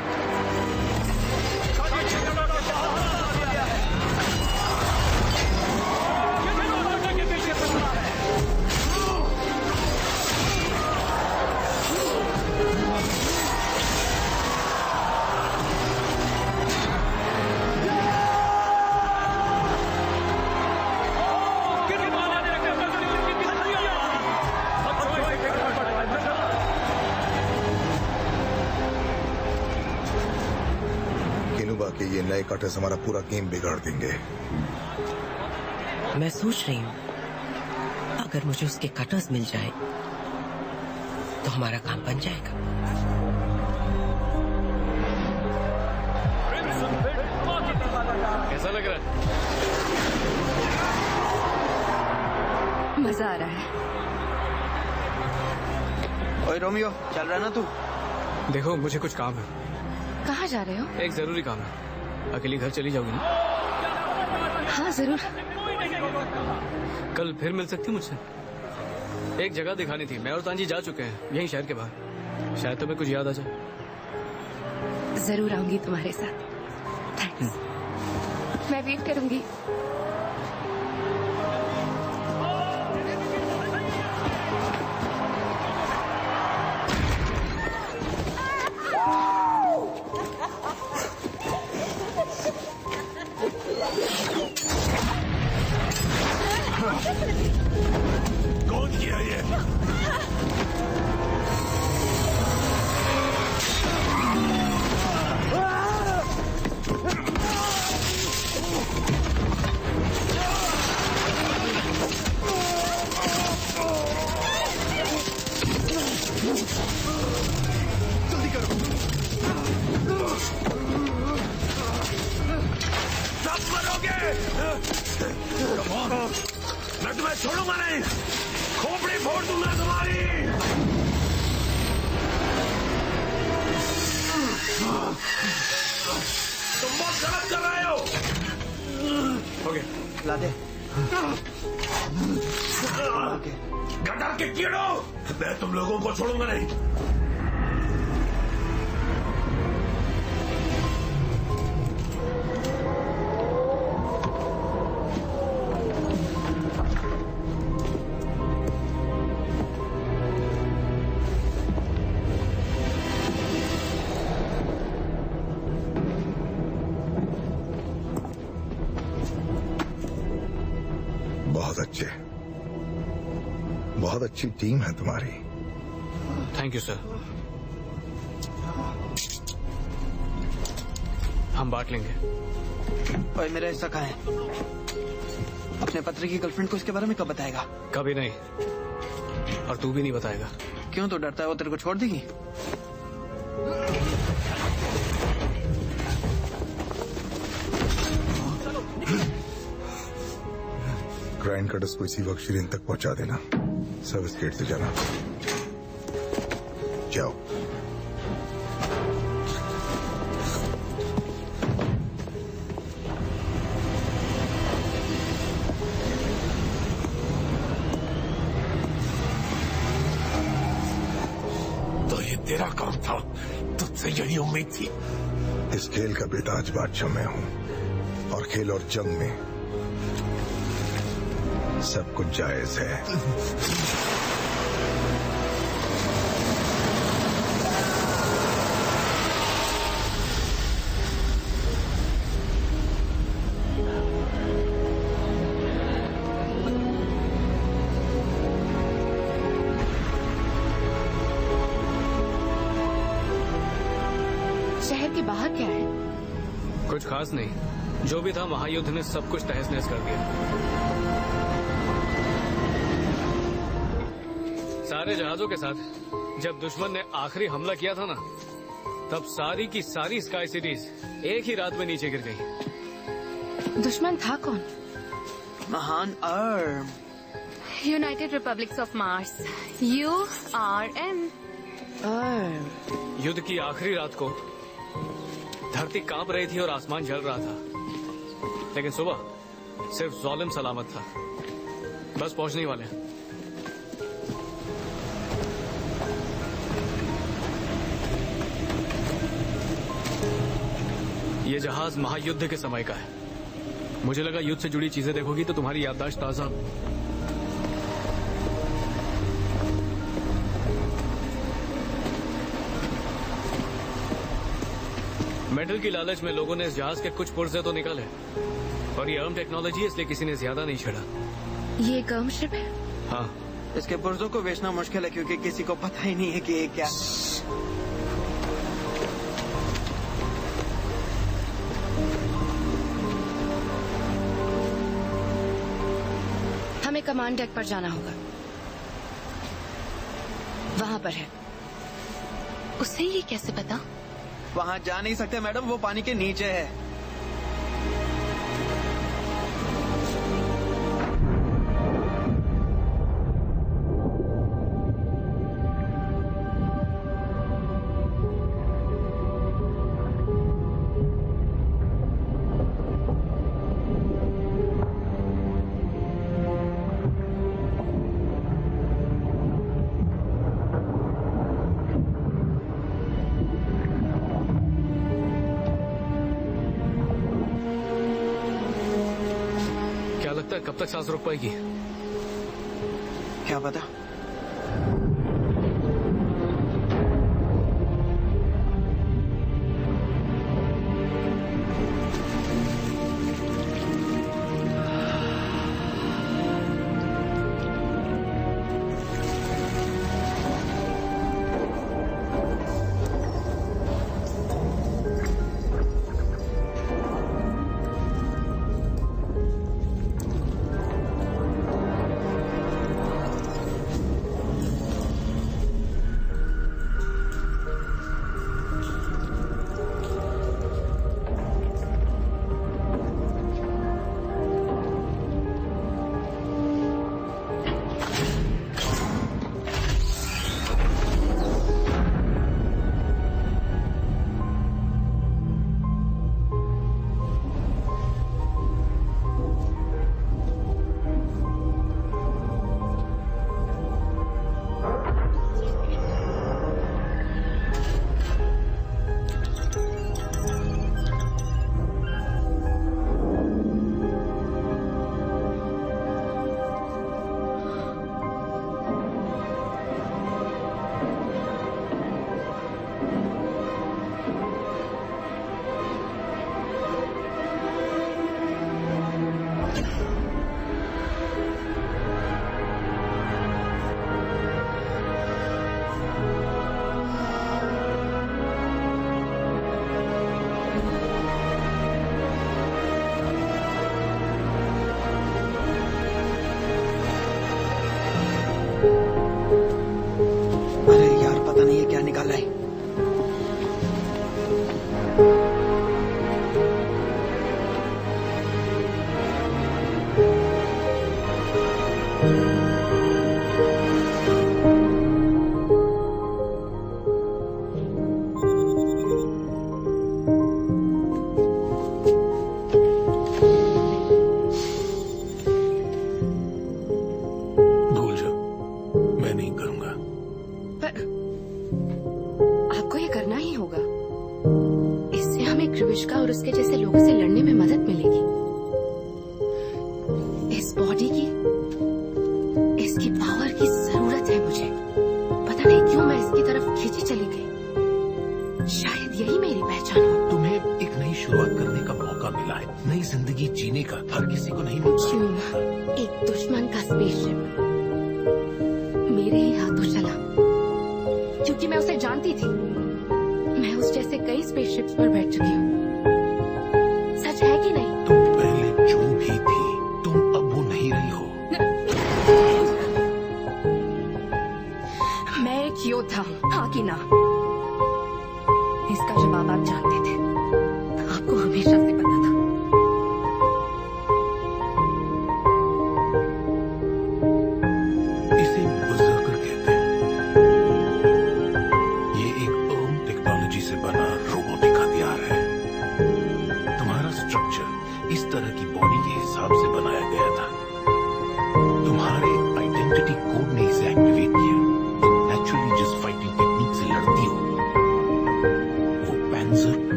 कि ये नए कटर्स हमारा पूरा गेम बिगाड़ देंगे। मैं सोच रही हूँ अगर मुझे उसके कटर्स मिल जाए तो हमारा काम बन जाएगा। कैसा लग रहा है? मजा आ रहा है। ओए रोमियो, चल रहा ना तू? देखो मुझे कुछ काम है। कहाँ जा रहे हो? एक जरूरी काम है। अकेली घर चली जाओगी ना? हाँ जरूर। कल फिर मिल सकती मुझसे? एक जगह दिखानी थी। मैं और तांजी जा चुके हैं यहीं शहर के बाहर। शायद तुम्हें कुछ याद आ जाए। जरूर आऊंगी तुम्हारे साथ। थैंक्स। मैं वेट करूंगी। कौन किया ये? जल्दी करो। सब मरोगे। मैं तुम्हें छोड़ूंगा नहीं। खोपड़ी फोड़ दूंगा तुम्हारी। तुम बहुत गलत कर रहे हो। हो गया। ला दे। गटर के कीड़ो, मैं तुम लोगों को छोड़ूंगा नहीं। बहुत अच्छी टीम है तुम्हारी। Thank you sir. हम बांट लेंगे। ओए मेरा हिस्सा कहाँ है? अपने पत्र की गर्लफ्रेंड को इसके बारे में कब बताएगा? कभी नहीं। और तू भी नहीं बताएगा। क्यों? तो डरता है वो तेरे को छोड़ देगी? ग्राइंड कटर्स को इसी वक्त शिरीन तक पहुंचा देना। सर्विस गेट से जाना। जाओ। तो ये तेरा काम था। तुझसे यही उम्मीद थी। इस खेल का बेताज बादशाह मैं हूं और खेल और जंग में सब कुछ जायज है। शहर के बाहर क्या है? कुछ खास नहीं। जो भी था महायुद्ध ने सब कुछ तहस नहस कर दिया। सारे जहाजों के साथ जब दुश्मन ने आखिरी हमला किया था ना, तब सारी की सारी स्काई सिटीज एक ही रात में नीचे गिर गई। दुश्मन था कौन? महान arm. United republics of Mars, URM। युद्ध की आखिरी रात को धरती कांप रही थी और आसमान जल रहा था, लेकिन सुबह सिर्फ ज़ालिम सलामत था। बस पहुंचने ही वाले हैं। ये जहाज महायुद्ध के समय का है। मुझे लगा युद्ध से जुड़ी चीजें देखोगी तो तुम्हारी याददाश्त ताजा। मेटल की लालच में लोगों ने इस जहाज के कुछ पुर्जे तो निकाले, और ये अर्म टेक्नोलॉजी है इसलिए किसी ने ज्यादा नहीं छेड़ा। ये एक अर्म शिप है? हाँ। इसके पुर्जों को बेचना मुश्किल है क्योंकि किसी को पता ही नहीं है कि ये क्या। हमें कमांड डेक पर जाना होगा। वहां पर है। उसे ये कैसे पता? वहां जा नहीं सकते मैडम, वो पानी के नीचे है। कब तक सांस रोक पाएगी? क्या पता।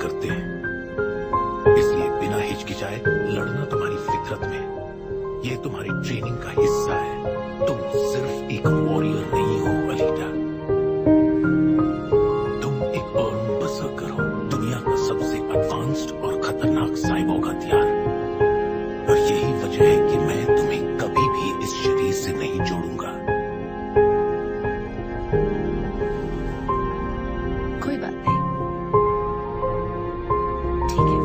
करते हैं, इसलिए बिना हिचकिचाए लड़ना तुम्हारी फितरत में, यह तुम्हारी ट्रेनिंग का हिस्सा है। तुम सिर्फ एक वॉरियर नहीं हो अलीटा, तुम एक बर्न बर्सर्कर हो, दुनिया का सबसे एडवांस्ड और खतरनाक साइबोर्ग हथियार। और यही वजह है कि मैं तुम्हें कभी भी इस शरीर से नहीं जोड़ूंगा। कोई बात नहीं, ठीक है।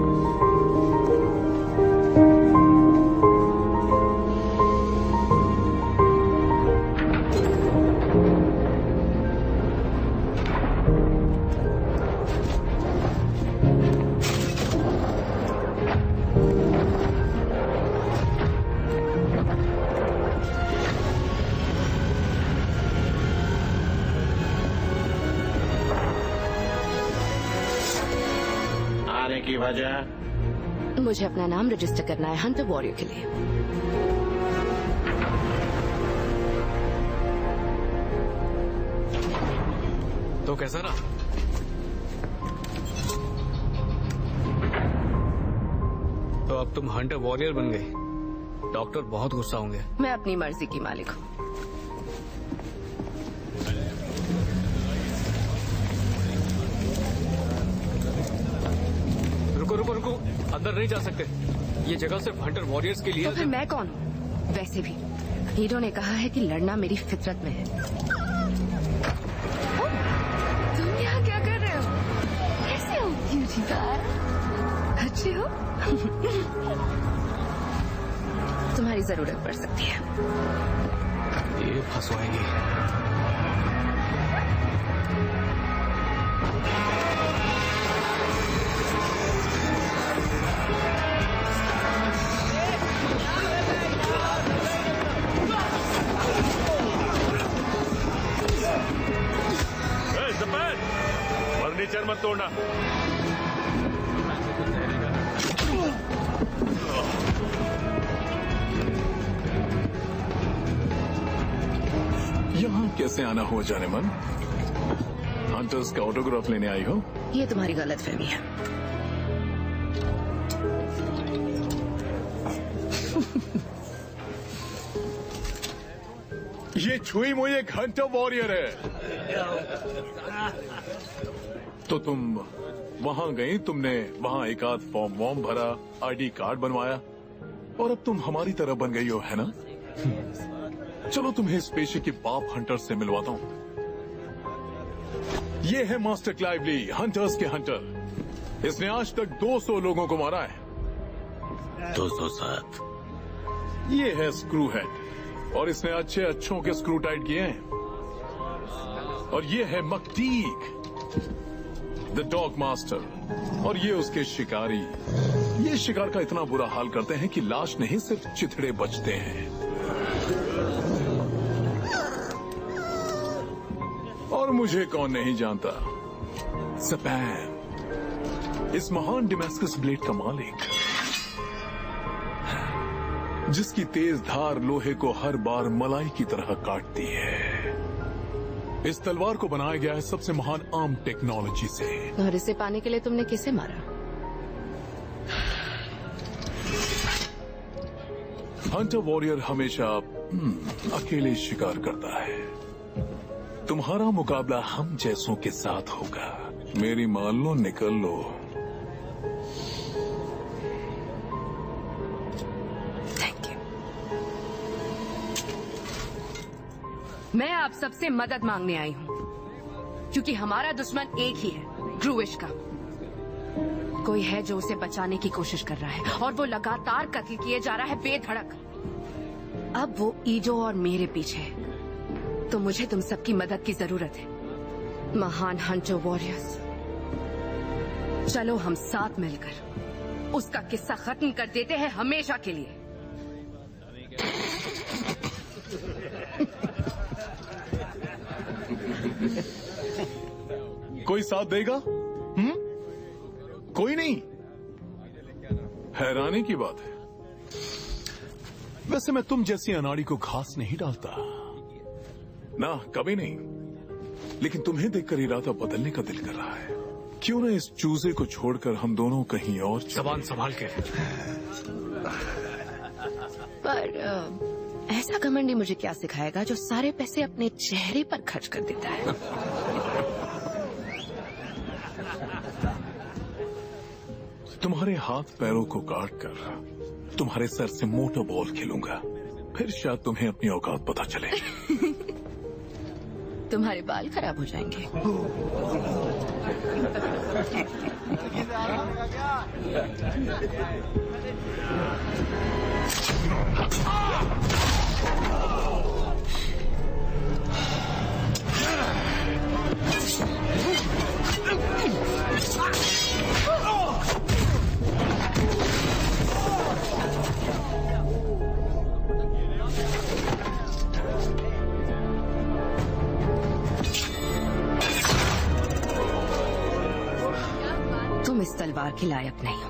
आने की वजह? मुझे अपना नाम रजिस्टर करना है हंटर वॉरियर के लिए। तो कैसा रहा? तो अब तुम हंटर वॉरियर बन गई। डॉक्टर बहुत गुस्सा होंगे। मैं अपनी मर्जी की मालिक हूँ। रुको रुको रुको, अंदर नहीं जा सकते। ये जगह सिर्फ हंटर वॉरियर्स के लिए तो फिर मैं कौन हूँ? वैसे भी हीरो ने कहा है कि लड़ना मेरी फितरत में है। तुम यहाँ क्या कर रहे हो? कैसे हो क्यूटी पाई? अच्छे हो? तुम्हारी जरूरत पड़ सकती है। ये फंसवाएगी। फर्नीचर मत तोड़ना। यहाँ कैसे आना हुआ जाने मन? हंटर्स का ऑटोग्राफ लेने आई हो? ये तुम्हारी गलतफहमी है। ये छुई मुई एक हंटर वॉरियर है। तो तुम वहां गई, तुमने वहां एक आध फॉर्म वॉर्म भरा, आईडी कार्ड बनवाया और अब तुम हमारी तरह बन गई हो, है ना? चलो तुम्हें इस पेशे के बाप हंटर से मिलवाता हूँ। ये है मास्टर क्लाइवली, हंटर्स के हंटर। इसने आज तक 200 लोगों को मारा है। 207। ये है स्क्रू हेड और इसने अच्छे अच्छों के स्क्रू टाइट किए हैं। और ये है मकटीक, द डॉग मास्टर, और ये उसके शिकारी। ये शिकार का इतना बुरा हाल करते हैं कि लाश नहीं सिर्फ चिथड़े बचते हैं। और मुझे कौन नहीं जानता, सपैन, इस महान डेमेस्कस ब्लेड का मालिक, जिसकी तेज धार लोहे को हर बार मलाई की तरह काटती है। इस तलवार को बनाया गया है सबसे महान आर्म टेक्नोलॉजी से। और इसे पाने के लिए तुमने किसे मारा? हंटर वॉरियर हमेशा अकेले शिकार करता है। तुम्हारा मुकाबला हम जैसों के साथ होगा। मेरी मान लो, निकल लो। Thank you. मैं आप सबसे मदद मांगने आई हूँ क्योंकि हमारा दुश्मन एक ही है, ग्रूविश का। कोई है जो उसे बचाने की कोशिश कर रहा है और वो लगातार कत्ल किए जा रहा है बेधड़क। अब वो ईडो और मेरे पीछे है, तो मुझे तुम सबकी मदद की जरूरत है, महान हंटर वॉरियर्स। चलो हम साथ मिलकर उसका किस्सा खत्म कर देते हैं हमेशा के लिए। कोई साथ देगा? कोई नहीं? हैरानी की बात है। वैसे मैं तुम जैसी अनाड़ी को घास नहीं डालता ना, कभी नहीं। लेकिन तुम्हें देखकर इरादा बदलने का दिल कर रहा है। क्यों ना इस चूजे को छोड़कर हम दोनों कहीं और जबान संभाल के। पर ऐसा घमंडी मुझे क्या सिखाएगा जो सारे पैसे अपने चेहरे पर खर्च कर देता है। तुम्हारे हाथ पैरों को काट कर तुम्हारे सर से मोटर बॉल खेलूंगा, फिर शायद तुम्हें अपनी औकात पता चले। तुम्हारे बाल खराब हो जाएंगे। तुम इस तलवार के लायक नहीं हो।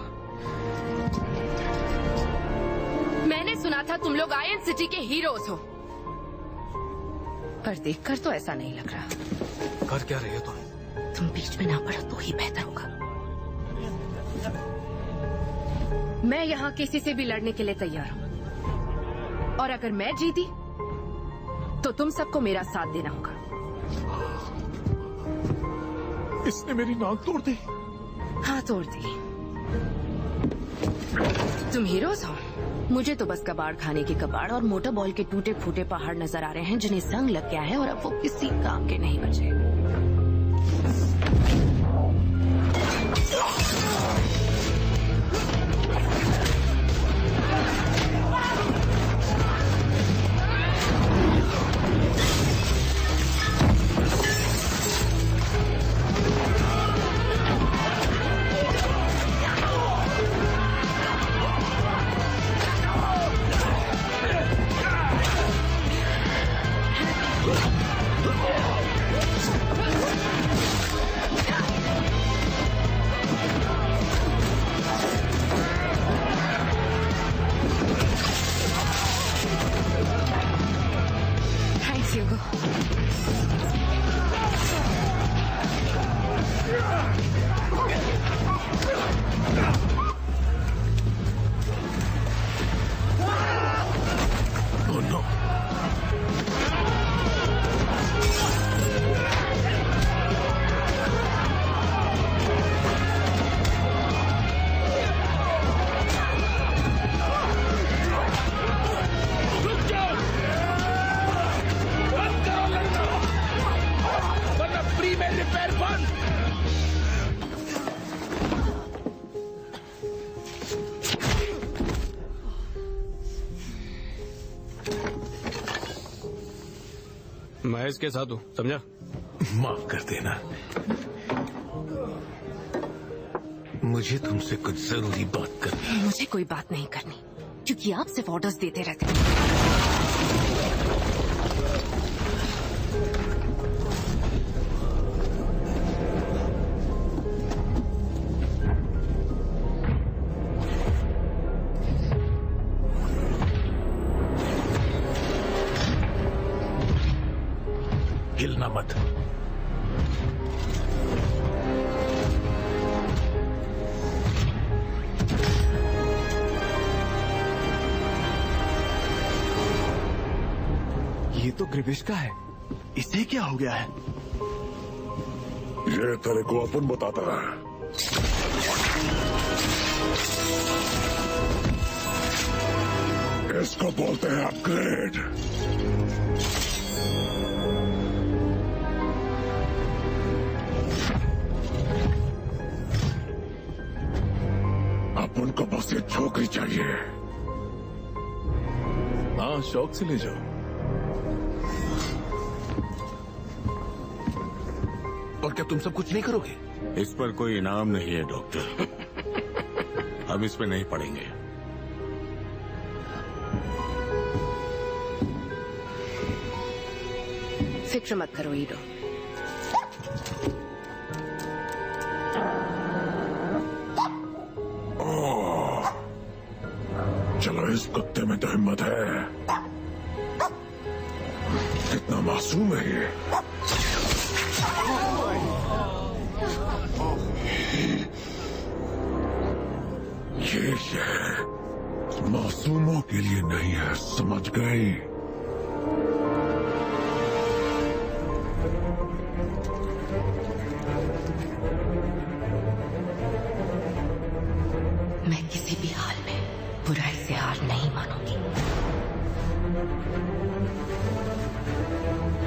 मैंने सुना था तुम लोग आयन सिटी के हीरोज हो, पर देखकर तो ऐसा नहीं लग रहा। कर क्या रही हो तुम बीच में ना पड़ो तो ही बेहतर होगा। मैं यहाँ किसी से भी लड़ने के लिए तैयार हूँ, और अगर मैं जीती तो तुम सबको मेरा साथ देना होगा। इसने मेरी नाक तोड़ दी। हाँ, तोड़ दी। तुम हीरोज हो, मुझे तो बस कबाड़ खाने के कबाड़ और मोटर बॉल के टूटे फूटे पहाड़ नजर आ रहे हैं जिन्हें जंग लग गया है और अब वो किसी काम के नहीं बचे। मैं इसके साथ हूँ, समझा? माफ कर देना, मुझे तुमसे कुछ जरूरी बात करनी है। मुझे कोई बात नहीं करनी, क्योंकि आप सिर्फ ऑर्डर्स देते रहते हैं। हिलना मत। ये तो ग्रिविश का है, इसे क्या हो गया है? ये तेरे को अपन बताता है। इसको बोलते हैं अपग्रेड। अपन को बस एक छोकरी चाहिए। हाँ, शौक से ले जाओ। और क्या तुम सब कुछ नहीं करोगे? इस पर कोई इनाम नहीं है डॉक्टर। हम इस पे नहीं पड़ेंगे। फिक्र मत करो ईडो। चलो, इस कुत्ते में तो हिम्मत है। कितना मासूम है ये। ये शहर मासूमों के लिए नहीं है, समझ गई? मैं किसी भी हाल में बुराई से हार नहीं मानूंगी।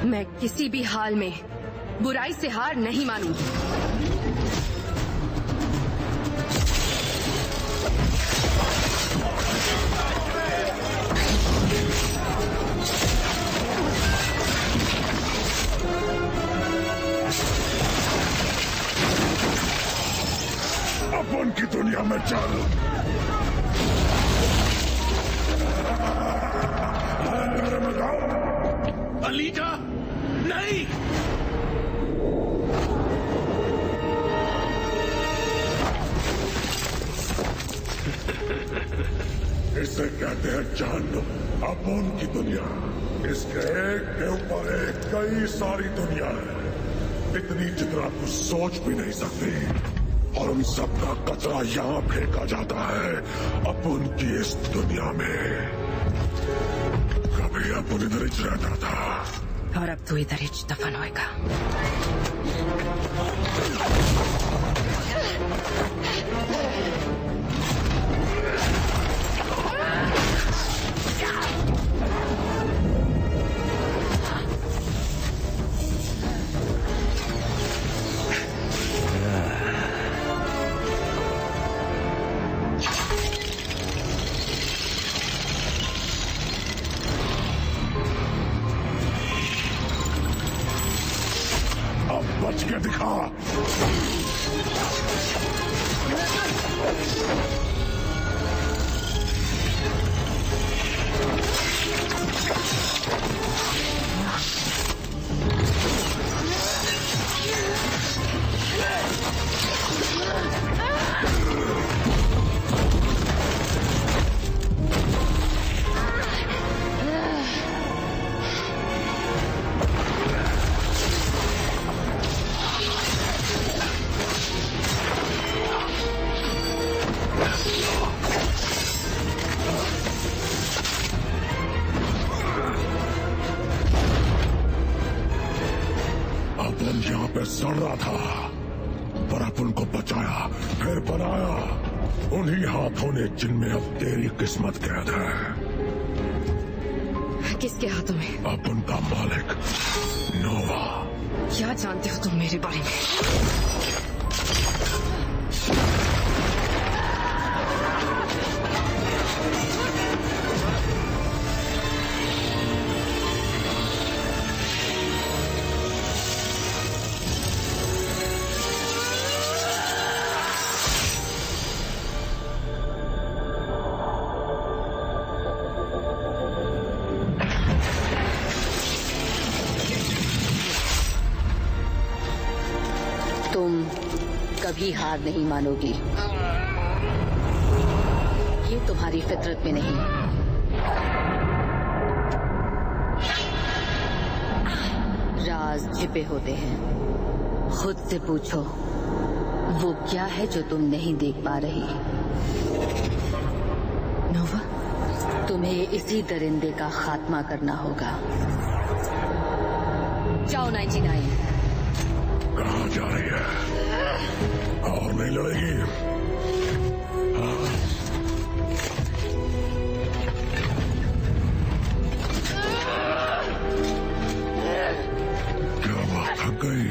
मैं किसी भी हाल में बुराई से हार नहीं मानूंगी। अपन की दुनिया में चल। अलीजा, नहीं। इसे कहते हैं जहन्नुम, अपन की दुनिया। इसके एक के ऊपर एक कई सारी दुनिया है, इतनी जितना कुछ सोच भी नहीं सकती। और उन सबका कचरा यहाँ फेंका जाता है अपन की इस दुनिया में। कभी अपन इधर ही रहता था और अब तू इधर ही दफन होएगा। बच के दिखा। यहाँ पे सड़ रहा था, पर अपन को बचाया, फिर बनाया उन्हीं हाथों ने जिनमें अब तेरी किस्मत कैद है। किसके हाथों में? अपन का मालिक नोवा। क्या जानते हो तुम मेरे बारे में? तुम कभी हार नहीं मानोगी, ये तुम्हारी फितरत में नहीं। राज छिपे होते हैं, खुद से पूछो वो क्या है जो तुम नहीं देख पा रही। नोवा, तुम्हें इसी दरिंदे का खात्मा करना होगा। जाओ 99। कहाँ जा रही है? और नहीं लड़ेगी? हाँ? क्या बात थक गई?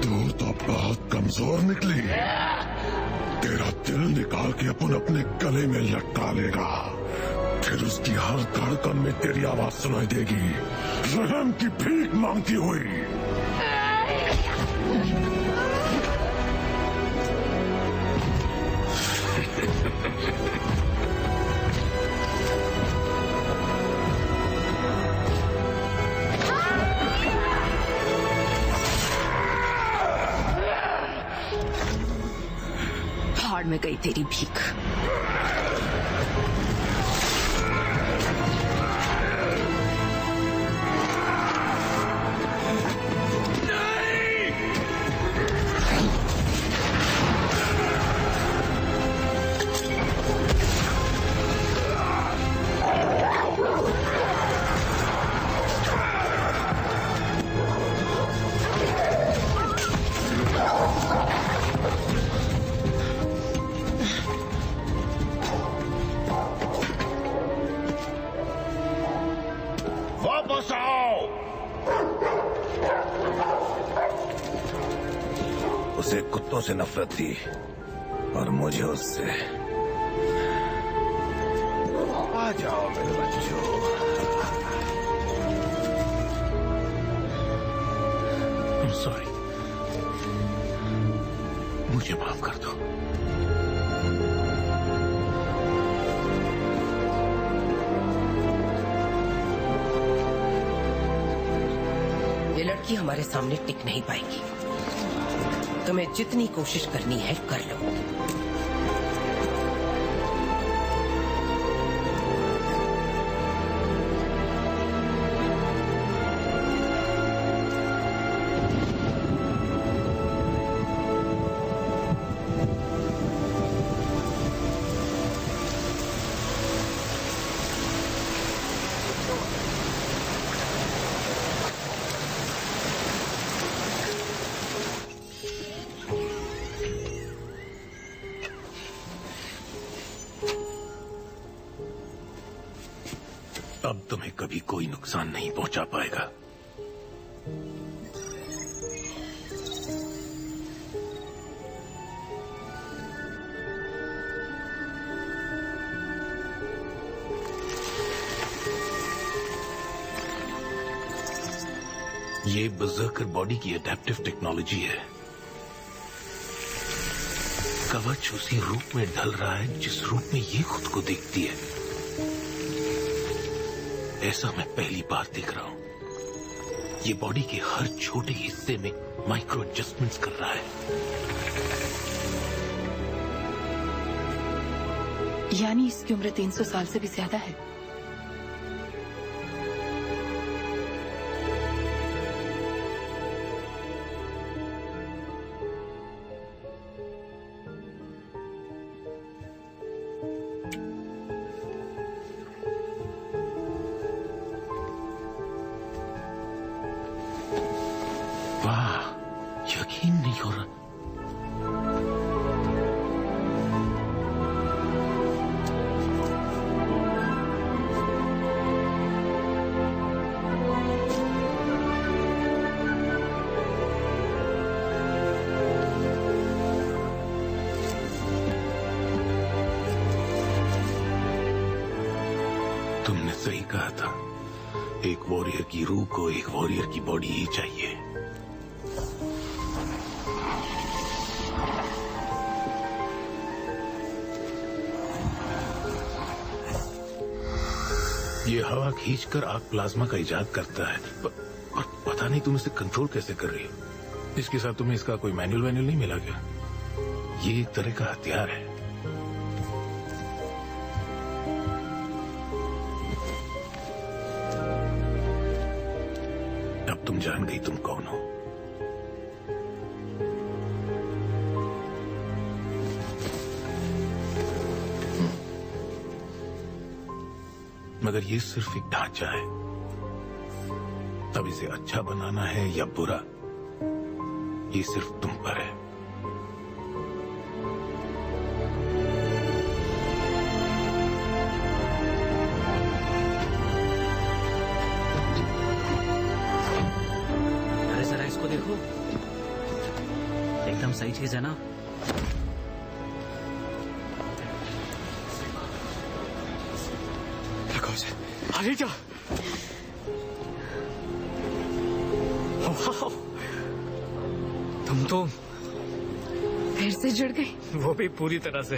तू तो बहुत कमजोर निकली। तेरा दिल निकाल के अपन अपने गले में लटका लेगा, फिर उसकी हर धड़कन में तेरी आवाज सुनाई देगी, रहम की भीख मांगती हुई। भाड़ में गई तेरी भीख। औरतों से नफरत थी और मुझे उससे। आ जाओ मेरे बच्चों। सॉरी, मुझे माफ कर दो। ये लड़की हमारे सामने टिक नहीं पाएगी। तुम्हें जितनी कोशिश करनी है कर लो। अब तुम्हें कभी कोई नुकसान नहीं पहुंचा पाएगा। ये बर्ज़र्कर बॉडी की अडैप्टिव टेक्नोलॉजी है। कवच उसी रूप में ढल रहा है जिस रूप में ये खुद को देखती है। ऐसा मैं पहली बार देख रहा हूं। ये बॉडी के हर छोटे हिस्से में माइक्रो एडजस्टमेंट्स कर रहा है। यानी इसकी उम्र 300 साल से भी ज्यादा है। यकीन नहीं हो रहा। तुमने सही कहा था, एक वॉरियर की रूह को एक वॉरियर की बॉडी ही चाहिए। ये हवा खींचकर आग प्लाज्मा का इजाद करता है, पर पता नहीं तुम इसे कंट्रोल कैसे कर रही हो। इसके साथ तुम्हें इसका कोई मैनुअल नहीं मिला क्या? ये एक तरह का हथियार है। अब तुम जान गई तुम कौन हो। मगर ये सिर्फ एक ढांचा है। अब इसे अच्छा बनाना है या बुरा, ये सिर्फ तुम पर है। अरे जरा इसको देखो, एकदम सही चीज है ना। अलीजा, तुम तो फिर से जुड़ गई, वो भी पूरी तरह से।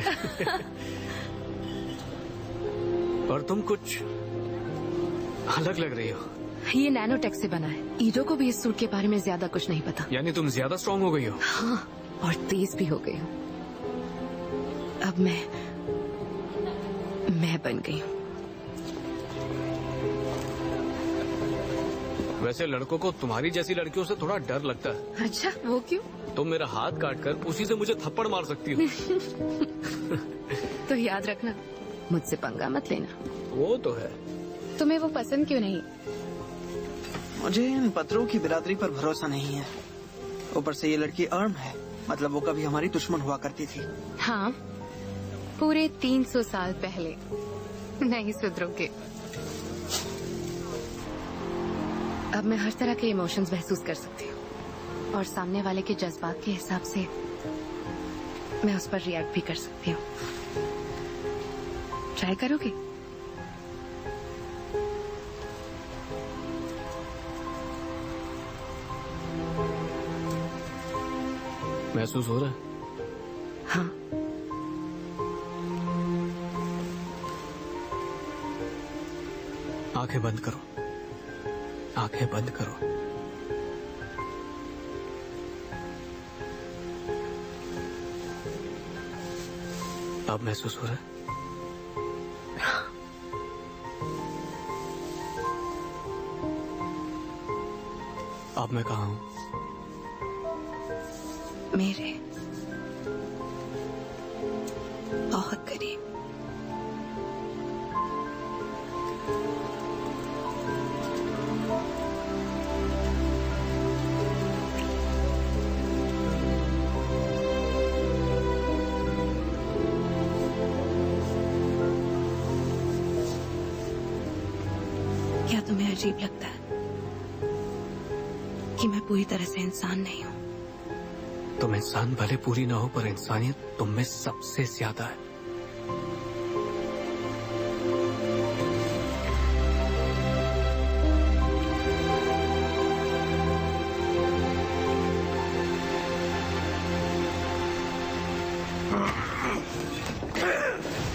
और तुम कुछ अलग लग रही हो। ये नैनोटेक से बना है। ईडो को भी इस सूट के बारे में ज्यादा कुछ नहीं पता। यानी तुम ज्यादा स्ट्रांग हो गई हो। हाँ, और तेज भी हो गई हूँ। अब मैं बन गई हूँ। वैसे लड़कों को तुम्हारी जैसी लड़कियों से थोड़ा डर लगता है। अच्छा, वो क्यों? तुम मेरा हाथ काट कर उसी से मुझे थप्पड़ मार सकती हो। तो याद रखना, मुझसे पंगा मत लेना। वो तो है। तुम्हें वो पसंद क्यों नहीं? मुझे इन पत्रों की बिरादरी पर भरोसा नहीं है। ऊपर से ये लड़की अर्म है, मतलब वो कभी हमारी दुश्मन हुआ करती थी। हाँ, पूरे 300 साल पहले। नहीं सुधरोगे। अब मैं हर तरह के इमोशंस महसूस कर सकती हूँ और सामने वाले के जज्बात के हिसाब से मैं उस पर रिएक्ट भी कर सकती हूँ। ट्राई करोगे? महसूस हो रहा है? हाँ। आंखें बंद करो, आंखें बंद करो। अब महसूस हो रहा है? अब मैं कहाँ हूँ? मेरे बहुत करीब। क्या तुम्हें अजीब लगता है कि मैं पूरी तरह से इंसान नहीं हूँ? तुम इंसान भले पूरी ना हो, पर इंसानियत तुम में सबसे ज्यादा है।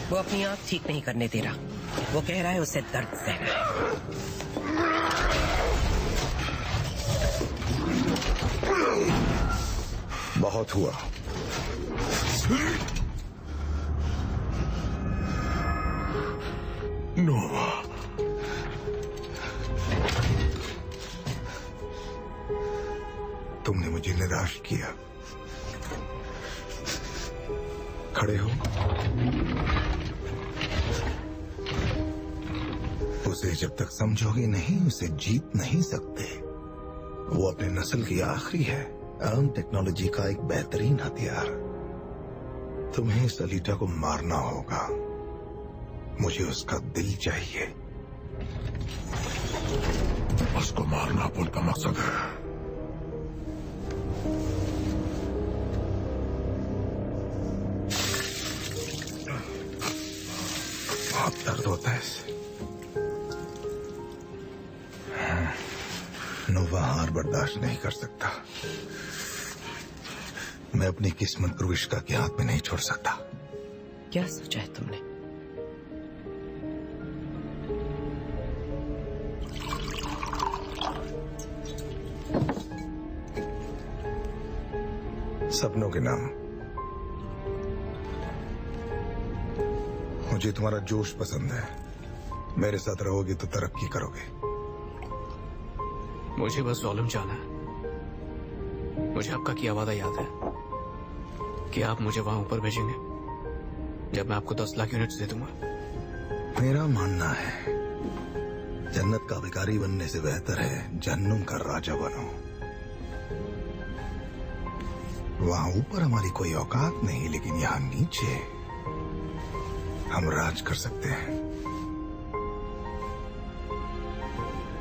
वो अपनी आंख ठीक नहीं करने दे रहा। वो कह रहा है उसे दर्द सहना है। बहुत हुआ। नोवा, तुमने मुझे निराश किया। खड़े हो। उसे जब तक समझोगे नहीं, उसे जीत नहीं सकते। वो अपने नस्ल की आखिरी है, अर्म टेक्नोलॉजी का एक बेहतरीन हथियार। तुम्हें इस अलीटा को मारना होगा। मुझे उसका दिल चाहिए। उसको मारना पुल का मकसद है। बहुत दर्द होता है इससे। नोवा हार बर्दाश्त नहीं कर सकता। मैं अपनी किस्मत क्रूविश्का के हाथ में नहीं छोड़ सकता। क्या सोचा है तुमने? सपनों के नाम। मुझे तुम्हारा जोश पसंद है। मेरे साथ रहोगे तो तरक्की करोगे। मुझे बस ज़ोलम जाना है। मुझे आपका किया वादा याद है कि आप मुझे वहां ऊपर भेजेंगे जब मैं आपको 10 लाख यूनिट्स दे दूंगा। मेरा मानना है जन्नत का भिखारी बनने से बेहतर है जहन्नुम का राजा बनो। वहां ऊपर हमारी कोई औकात नहीं, लेकिन यहाँ नीचे हम राज कर सकते हैं।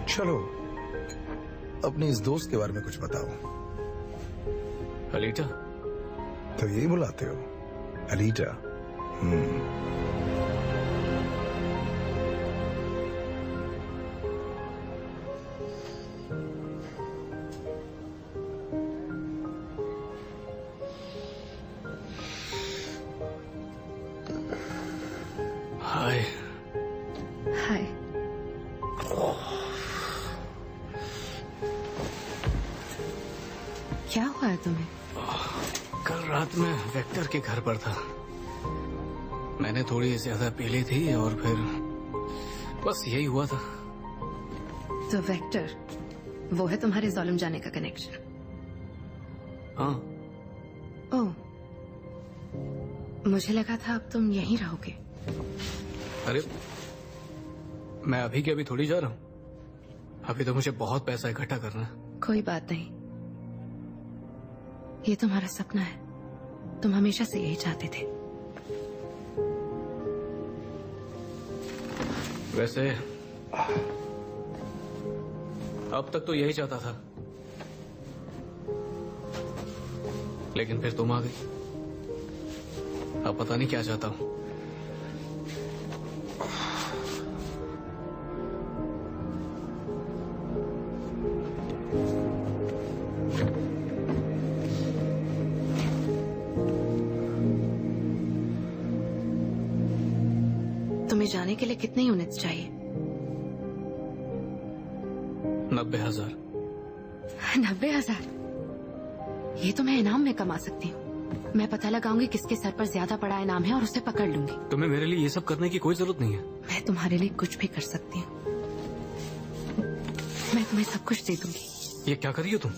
चलो अपने इस दोस्त के बारे में कुछ बताओ। अलीटा? तो यही बुलाते हो, अलीटा? हाय। हाय। क्या हुआ है तुम्हें? कल रात में वेक्टर के घर पर था। मैंने थोड़ी ज्यादा पी ली थी और फिर बस यही हुआ था। तो वेक्टर वो है तुम्हारे ज़ोलम जाने का कनेक्शन? हाँ। ओह, मुझे लगा था अब तुम यहीं रहोगे। अरे मैं अभी के अभी थोड़ी जा रहा हूँ। अभी तो मुझे बहुत पैसा इकट्ठा करना है। कोई बात नहीं, ये तुम्हारा सपना है। तुम हमेशा से यही चाहते थे। वैसे अब तक तो यही चाहता था, लेकिन फिर तुम आ गई। अब पता नहीं क्या चाहता हूँ। तुम्हें जाने के लिए कितने यूनिट्स चाहिए? 90,000। 90,000? ये तो मैं इनाम में कमा सकती हूँ। मैं पता लगाऊंगी किसके सर पर ज्यादा बड़ा इनाम है और उसे पकड़ लूंगी। तुम्हें मेरे लिए ये सब करने की कोई जरूरत नहीं है। मैं तुम्हारे लिए कुछ भी कर सकती हूँ। मैं तुम्हें सब कुछ दे दूंगी। ये क्या कर रही हो तुम?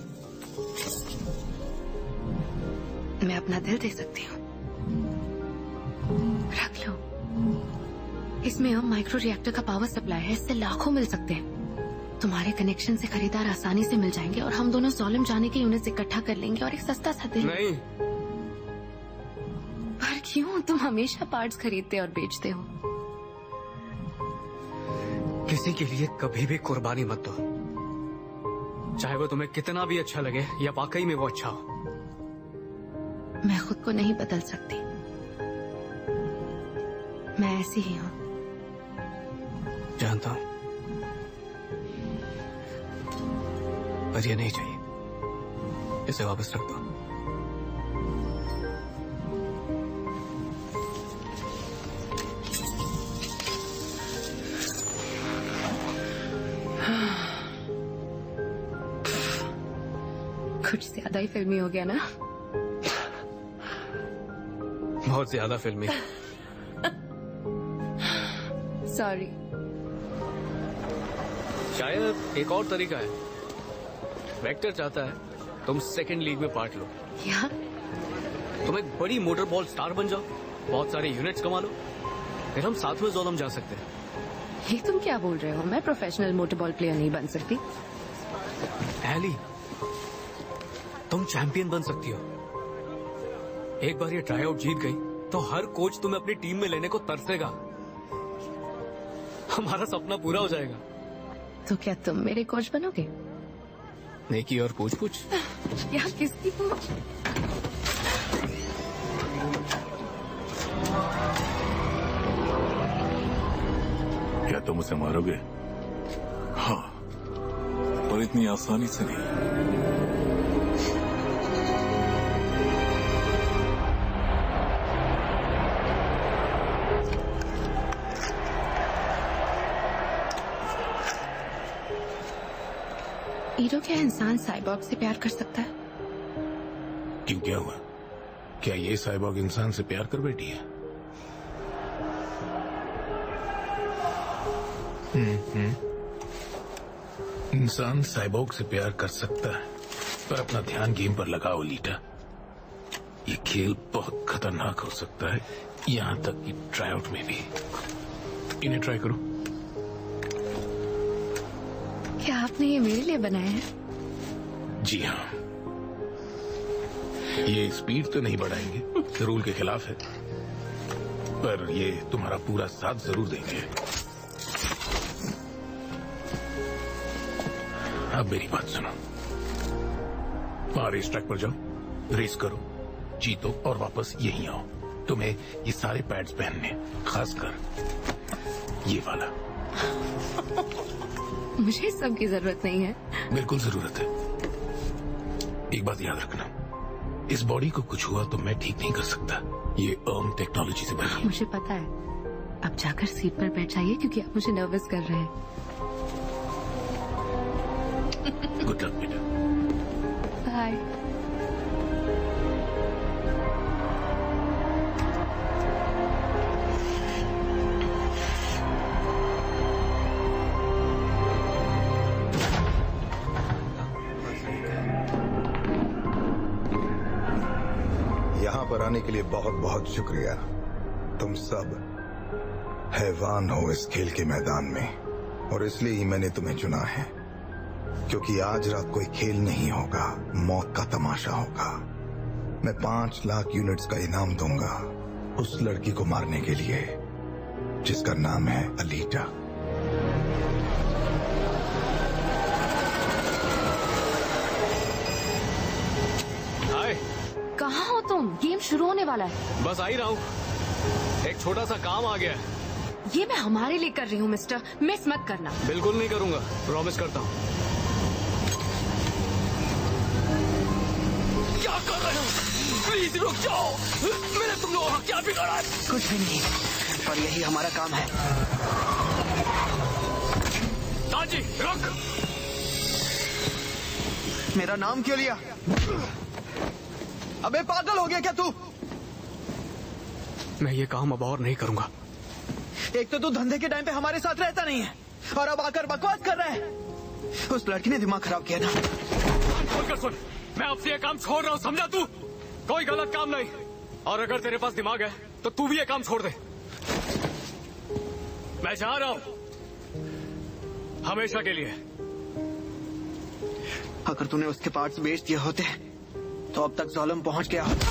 मैं अपना दिल दे सकती हूँ। रख लो। इसमें अब माइक्रो रिएक्टर का पावर सप्लाई है, इससे लाखों मिल सकते हैं। तुम्हारे कनेक्शन से खरीदार आसानी से मिल जाएंगे और हम दोनों सोलम जाने के यूनिट्स इकट्ठा कर लेंगे और एक सस्ता सा दिल। नहीं। पर क्यों? तुम हमेशा पार्ट्स खरीदते और बेचते हो। किसी के लिए कभी भी कुर्बानी मत दो, चाहे वो तुम्हें कितना भी अच्छा लगे या वाकई में वो अच्छा हो। मैं खुद को नहीं बदल सकती, मैं ऐसी ही हूँ। जानता हूँ, पर ये नहीं चाहिए। इसे वापस रख दो। कुछ ज्यादा ही फिल्मी हो गया ना? बहुत ज्यादा फिल्मी। सॉरी। शायद एक और तरीका है। वेक्टर चाहता है तुम सेकंड लीग में पार्ट लो। क्या? तुम एक बड़ी मोटर बॉल स्टार बन जाओ, बहुत सारे यूनिट्स कमा लो, फिर हम साथ में जोलम जा सकते हैं। ये तुम क्या बोल रहे हो? मैं प्रोफेशनल मोटर बॉल प्लेयर नहीं बन सकती। एली, तुम चैंपियन बन सकती हो। एक बार ये ट्राई आउट जीत गई तो हर कोच तुम्हें अपनी टीम में लेने को तरसेगा। हमारा सपना पूरा हो जाएगा। तो क्या तुम मेरे कोच बनोगे? नेकी और पूछ पूछ। क्या? किसकी पूछ? क्या तुम उसे मारोगे? हाँ, पर इतनी आसानी से नहीं। ईरो, क्या इंसान साइबॉर्ग से प्यार कर सकता है? क्यों, क्या हुआ? क्या ये साइबॉर्ग इंसान से प्यार कर बैठी है? इंसान साइबॉर्ग से प्यार कर सकता है, पर अपना ध्यान गेम पर लगाओ लीटा। ये खेल बहुत खतरनाक हो सकता है, यहाँ तक कि ट्राई आउट में भी। इन्हें ट्राई करो। क्या आपने ये मेरे लिए बनाया है? जी हाँ। ये स्पीड तो नहीं बढ़ाएंगे, रूल के खिलाफ है, पर ये तुम्हारा पूरा साथ जरूर देंगे। अब मेरी बात सुनो। वहां रेस ट्रैक पर जाओ, रेस करो, जीतो और वापस यहीं आओ। तुम्हें ये सारे पैड्स पहनने, खासकर ये वाला। मुझे सब की जरूरत नहीं है। बिल्कुल जरूरत है। एक बात याद रखना, इस बॉडी को कुछ हुआ तो मैं ठीक नहीं कर सकता। ये अर्म टेक्नोलॉजी से बनी है। मुझे पता है। अब जाकर सीट पर बैठ जाइए क्योंकि आप मुझे नर्वस कर रहे हैं। गुड लक बेटा। बाय। यहाँ पर आने के लिए बहुत बहुत शुक्रिया। तुम सब हैवान हो इस खेल के मैदान में, और इसलिए ही मैंने तुम्हें चुना है, क्योंकि आज रात कोई खेल नहीं होगा, मौत का तमाशा होगा। मैं 5 लाख यूनिट्स का इनाम दूंगा उस लड़की को मारने के लिए जिसका नाम है अलीटा। कहाँ हो तुम? तुम? गेम शुरू होने वाला है। बस आ ही रहा हूँ, एक छोटा सा काम आ गया है। ये मैं हमारे लिए कर रही हूँ मिस्टर, मिस मत करना। बिल्कुल नहीं करूंगा, प्रॉमिस करता हूँ। क्या कर रहे हो? प्लीज रुक जाओ, मैंने तुम लोगों का क्या बिगाड़ा है? कुछ भी नहीं, और यही हमारा काम है। ताजी रुक। मेरा नाम क्यों लिया? अबे पागल हो गया क्या तू? मैं ये काम अब और नहीं करूंगा। एक तो तू धंधे के टाइम पे हमारे साथ रहता नहीं है, और अब आकर बकवास कर रहा है। उस लड़की ने दिमाग खराब किया ना। बोलकर सुन, मैं आपसे ये काम छोड़ रहा हूँ, समझा तू? कोई गलत काम नहीं, और अगर तेरे पास दिमाग है तो तू भी ये काम छोड़ दे। मैं जा रहा हूँ हमेशा के लिए। अगर तूने उसके पार्ट्स बेच दिए होते तो अब तक ज़ालिम पहुंच गया होता।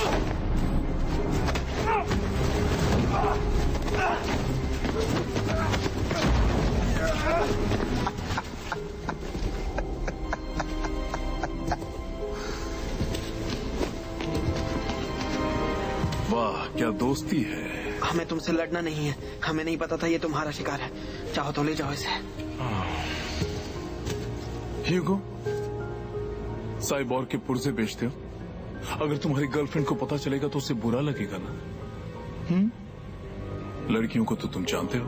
वाह, क्या दोस्ती है। हमें तुमसे लड़ना नहीं है, हमें नहीं पता था ये तुम्हारा शिकार है। चाहो तो ले जाओ इसे। ह्यूगो, साइबोर्ग के पुर्जे बेचते हो? अगर तुम्हारी गर्लफ्रेंड को पता चलेगा तो उसे बुरा लगेगा ना? लड़कियों को तो तुम जानते हो।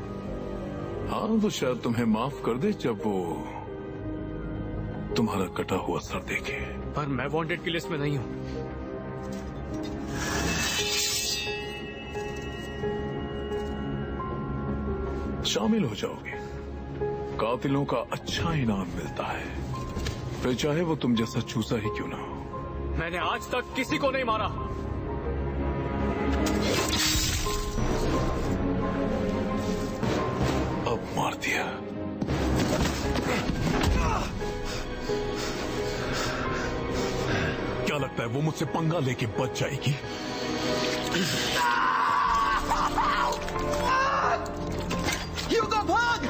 हाँ, तो शायद तुम्हें माफ कर दे जब वो तुम्हारा कटा हुआ सर देखे। पर मैं वांटेड की लिस्ट में नहीं हूँ। शामिल हो जाओगे, कातिलों का अच्छा इनाम मिलता है, फिर चाहे वो तुम जैसा चूसा ही क्यों ना हो। मैंने आज तक किसी को नहीं मारा। अब मार दिया। क्या लगता है वो मुझसे पंगा लेके बच जाएगी? ह्यूगो भाग!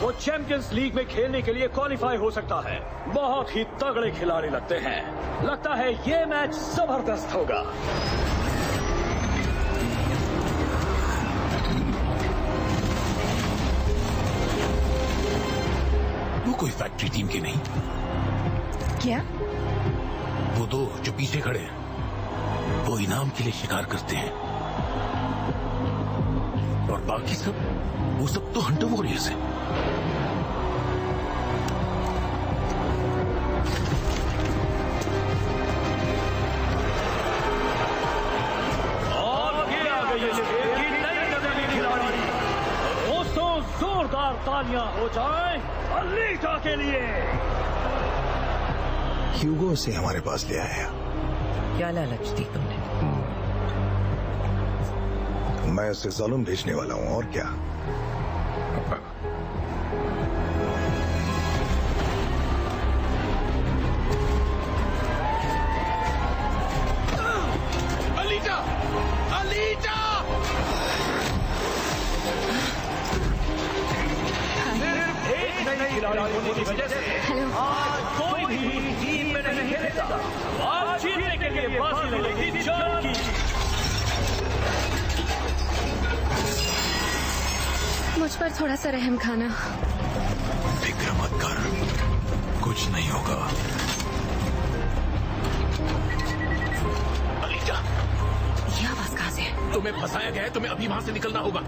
वो चैंपियंस लीग में खेलने के लिए क्वालिफाई हो सकता है। बहुत ही तगड़े खिलाड़ी लगते हैं। लगता है ये मैच जबरदस्त होगा। वो कोई फैक्ट्री टीम के नहीं। क्या? वो दो जो पीछे खड़े हैं, वो इनाम के लिए शिकार करते हैं, और बाकी सब, वो सब तो हंटर वॉरियर्स हैं। और ये आ गई इस खेल की नई नजरिए खिलाड़ी। दोस्तों, जोरदार तालियां हो जाएं अलीटा के लिए। ह्यूगो से हमारे पास ले आया। क्या लालच दी तुमने? मैं उसे ज़ालिम भेजने वाला हूँ, और क्या। अलीटा! अलीटा! सिर्फ एक नई खिलाड़ी मुझ पर थोड़ा सा रहम खाना। फिक्र मत कर, कुछ नहीं होगा। अलीजा, ये आवाज कहाँ से है? तुम्हें फंसाया गया है, तुम्हें अभी वहां से निकलना होगा।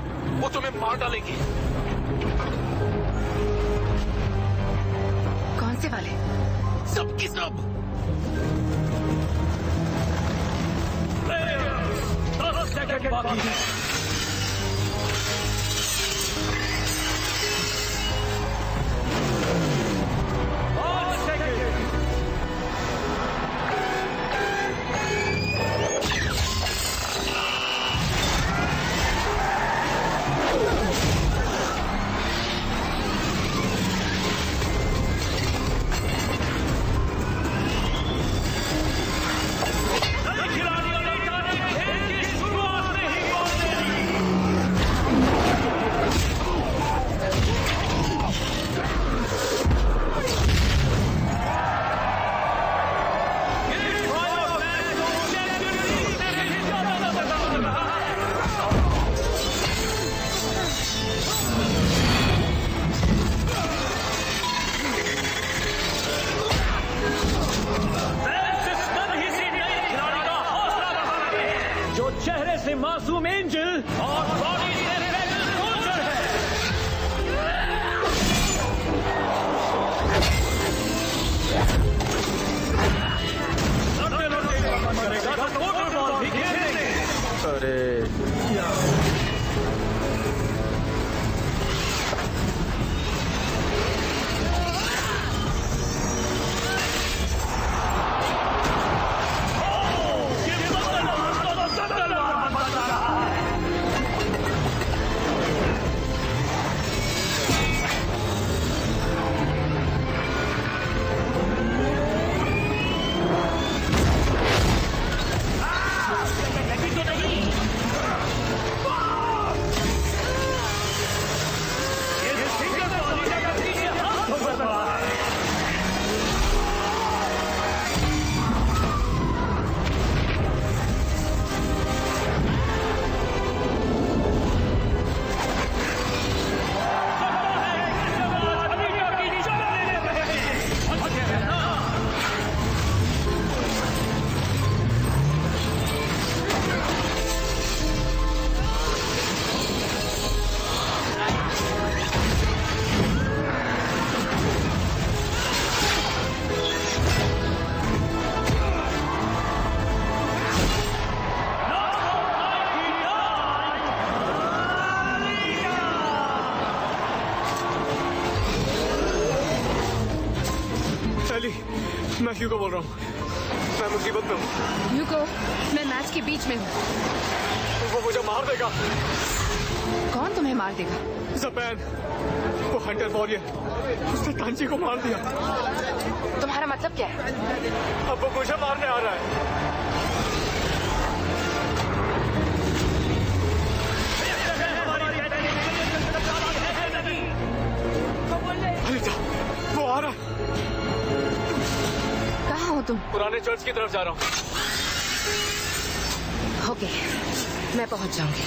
वो तुम्हें मार डालेगी। कौन से वाले? सब की सब। 10 सेकंड बाकी है। चेहरे से मासूम एंजल और बॉडी से डेविल सोल्जर है। लड़ते लड़ते मन करेगा तो मोटर बॉल भी खेलेंगे। अरे मैं ह्यूगो बोल रहा हूँ। मैं मुसीबत में हूँ। ह्यूगो, मैं मैच के बीच में हूँ। वो मुझे मार देगा। कौन तुम्हें मार देगा? ज़पैन, वो हंटर वॉरियर, उसने तांची को मार दिया। तुम्हारा मतलब क्या है? अब वो मुझे मारने आ रहा है। वो आ रहा है। कहाँ हो तुम? पुराने चर्च की तरफ जा रहा हूँ। ओके, मैं पहुंच जाऊंगी।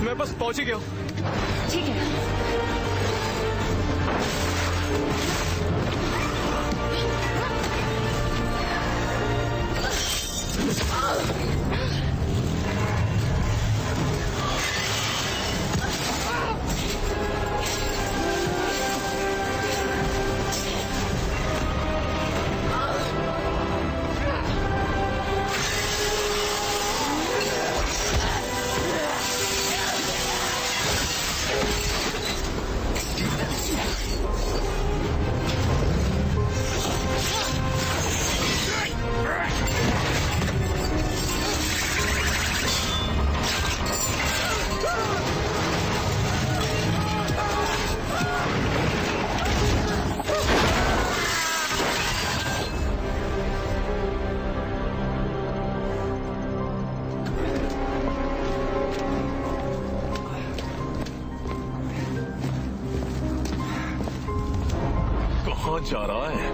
मैं बस पहुंच ही गया हूँ। ठीक है। चाह रहा है?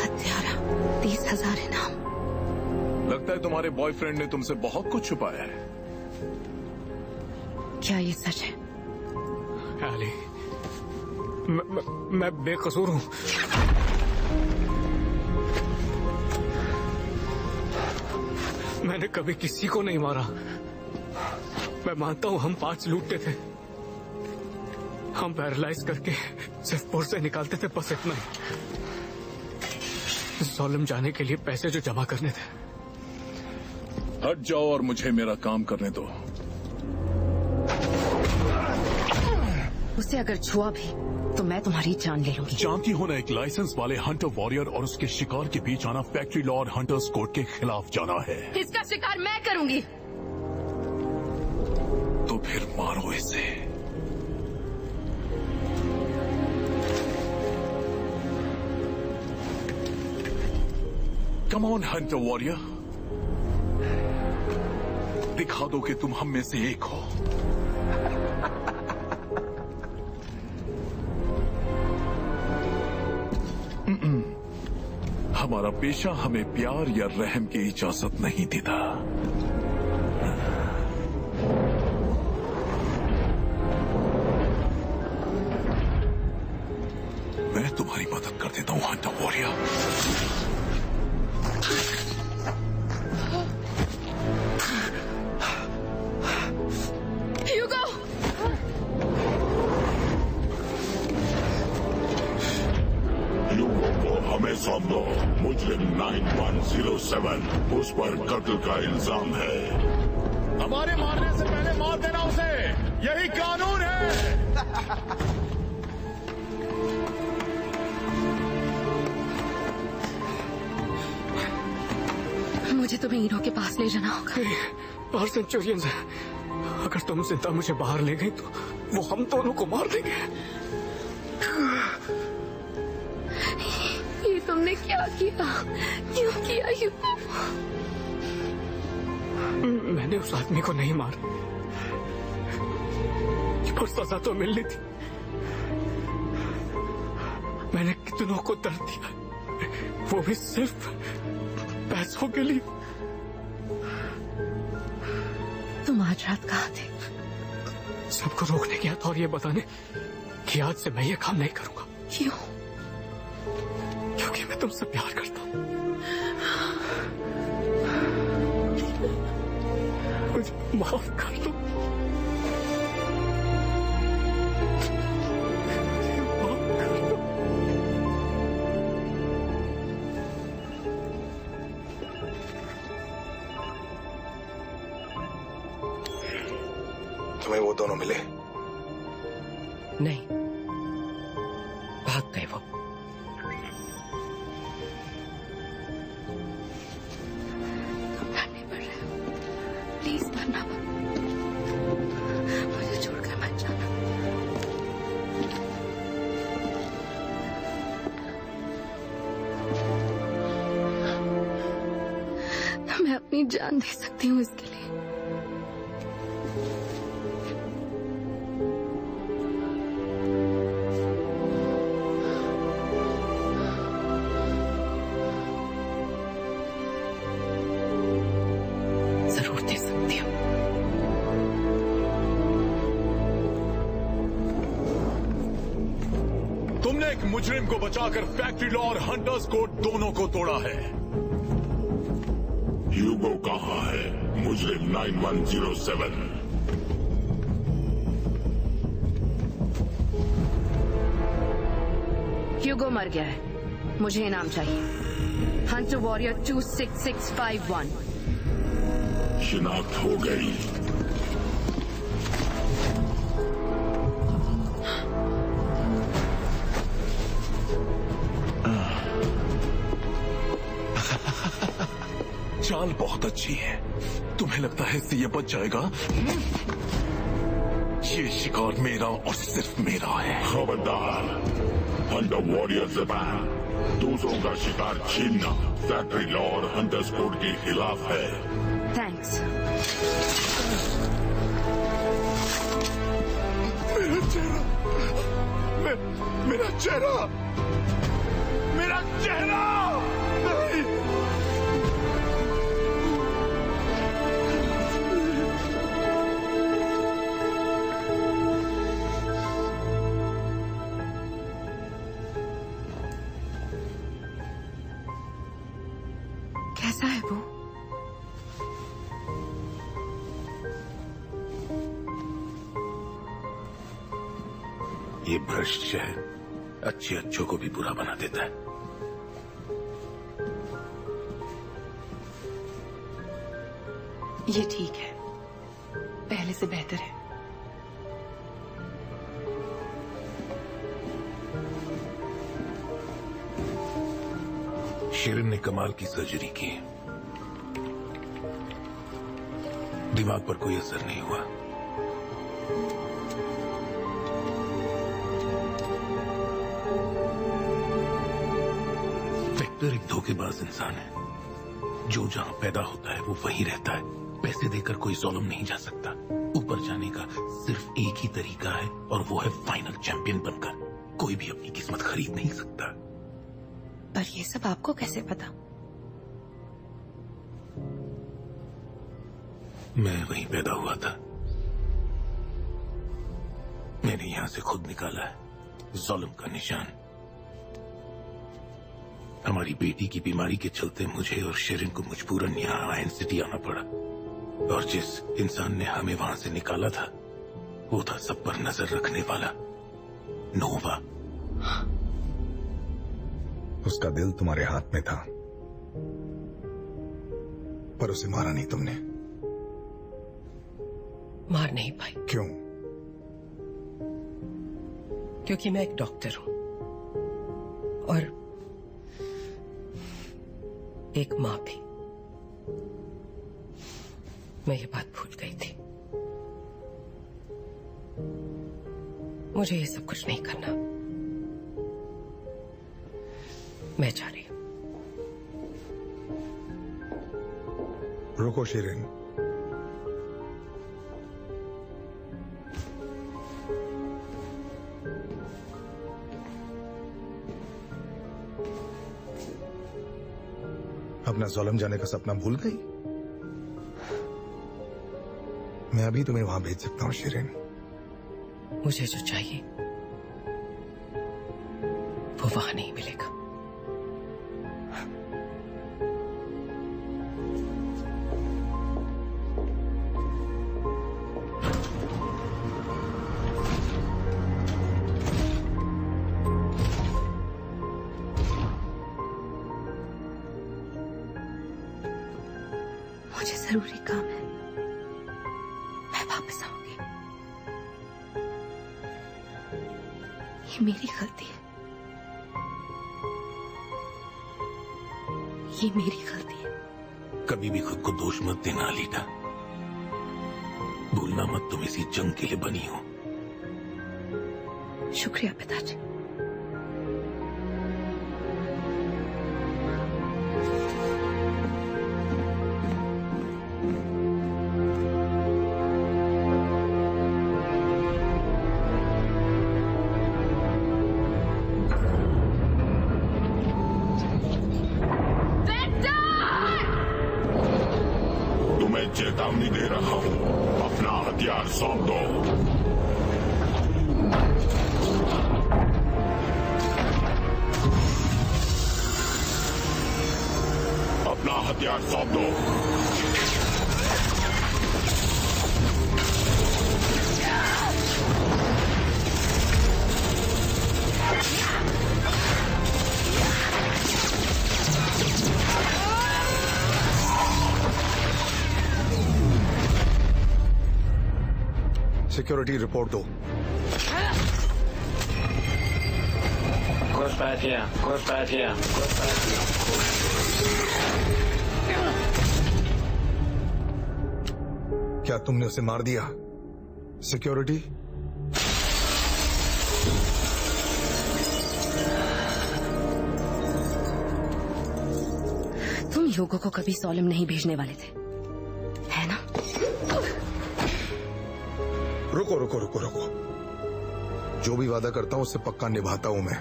हत्यारा, 30,000 इनाम। लगता है तुम्हारे बॉयफ्रेंड ने तुमसे बहुत कुछ छुपाया है। क्या ये सच है? अली, मैं बेकसूर हूँ। मैंने कभी किसी को नहीं मारा। मैं मानता हूँ हम पार्ट्स लूटते थे, हम पैरालाइज करके सिर्फ पुर्जे निकालते थे, बस इतना ही। सोलम जाने के लिए पैसे जो जमा करने थे। हट जाओ और मुझे मेरा काम करने दो। उसे अगर छुआ भी तो मैं तुम्हारी जान ले लूंगी। जानती हो ना, एक लाइसेंस वाले हंटर वॉरियर और उसके शिकार के बीच आना फैक्ट्री लॉ और हंटर्स कोड के खिलाफ जाना है। इसका शिकार मैं करूंगी। तो फिर मारो इसे। कम ऑन हंटर वॉरियर, दिखा दो कि तुम हम में से एक हो। हमारा पेशा हमें प्यार या रहम की इजाजत नहीं देता। मैं तुम्हारी मदद कर देता हूं हंटर वॉरियर। हमें सौंप दो। मुजरिम 9107, उस पर कत्ल का इल्जाम है। हमारे मारने से पहले मार देना उसे, यही कानून है। मुझे तुम्हें हीरो के पास ले जाना होगा। बाहर सेंचुरियंस है, अगर तुम जिंदा मुझे बाहर ले गई तो वो हम दोनों को मार देंगे। ये तुमने क्या किया? क्यों किया ये? मैंने उस आदमी को नहीं मारा, पर सजा तो मिलनी थी। मैंने कितनों को दर्द दिया, वो भी सिर्फ पैसों के लिए। तुम आज रात कहाँ थे? सबको रोकने गया था और ये बताने कि आज से मैं ये काम नहीं करूंगा। क्यों? क्योंकि मैं तुमसे प्यार करता हूँ। मुझे माफ कर दो। तुम्हें वो दोनों मिले? नहीं, भाग गए वो। घबराने पड़ रहे हो, प्लीज मरना मत। मुझे छोड़कर मत जाना। मैं अपनी जान दे सकती हूँ इसके लिए। जरूर दे सकती हूँ। तुमने एक मुजरिम को बचाकर फैक्ट्री लॉ और हंटर्स कोड दोनों को तोड़ा है। ह्यूगो कहाँ है? मुजरिम 9107। ह्यूगो मर गया है, मुझे इनाम चाहिए। Hunter warrior 26651। शिनाख्त हो गई। चाल बहुत अच्छी है। तुम्हें लगता है इससे ये बच जाएगा? ये शिकार मेरा और सिर्फ मेरा है। खबरदार, हंटर वॉरियर ज़बान, दूसरों का शिकार छीनना फैक्ट्री लॉ और हंटर्स कोड के खिलाफ है। थैंक्स। मेरा चेहरा, मेरा चेहरा, मेरा चेहरा नहीं। कैसा है वो? ये भ्रष्ट शहर अच्छे अच्छों को भी बुरा बना देता है। ये ठीक है, पहले से बेहतर है। शेरन ने कमाल की सर्जरी की, दिमाग पर कोई असर नहीं हुआ। वेक्टर एक धोखेबाज इंसान है। जो जहां पैदा होता है वो वहीं रहता है। पैसे देकर कोई ज़ुल्म नहीं जा सकता। ऊपर जाने का सिर्फ एक ही तरीका है और वो है फाइनल चैंपियन बनकर। कोई भी अपनी किस्मत खरीद नहीं सकता। पर ये सब आपको कैसे पता? मैं वहीं पैदा हुआ था। मैंने यहां से खुद निकाला है ज़ुल्म का निशान। हमारी बेटी की बीमारी के चलते मुझे और शेरिन को मजबूरन यहाँ आयन सिटी आना पड़ा। और जिस इंसान ने हमें वहां से निकाला था वो था सब पर नजर रखने वाला नोवा। उसका दिल तुम्हारे हाथ में था, पर उसे मारा नहीं तुमने। मार नहीं पाई। क्यों? क्योंकि मैं एक डॉक्टर हूं और एक मां भी। मैं ये बात भूल गई थी। मुझे ये सब कुछ नहीं करना। मैं जा रही हूं। रुको शेरिन, अपना ज़ुल्म जाने का सपना भूल गई? मैं अभी तुम्हें वहां भेज सकता हूं शेरिन। मुझे जो चाहिए वो वहां नहीं मिलेगा। मुझे जरूरी काम है, मैं वापस आऊंगी। ये मेरी गलती है, ये मेरी गलती है। कभी भी खुद को दोष मत देना अलीटा। भूलना मत तुम इसी जंग के लिए बनी हो। शुक्रिया पिताजी। चेतावनी दे रहा हूं, अपना हथियार सौंप दो। अपना हथियार सौंप दो। सिक्योरिटी रिपोर्ट दो। घुसपैठिया, घुसपैठिया, घुसपैठिया। क्या तुमने उसे मार दिया? सिक्योरिटी? तुम ह्यूगो को कभी सोलम नहीं भेजने वाले थे, है ना? रुको रुको रुको रुको, जो भी वादा करता हूं उससे पक्का निभाता हूं मैं।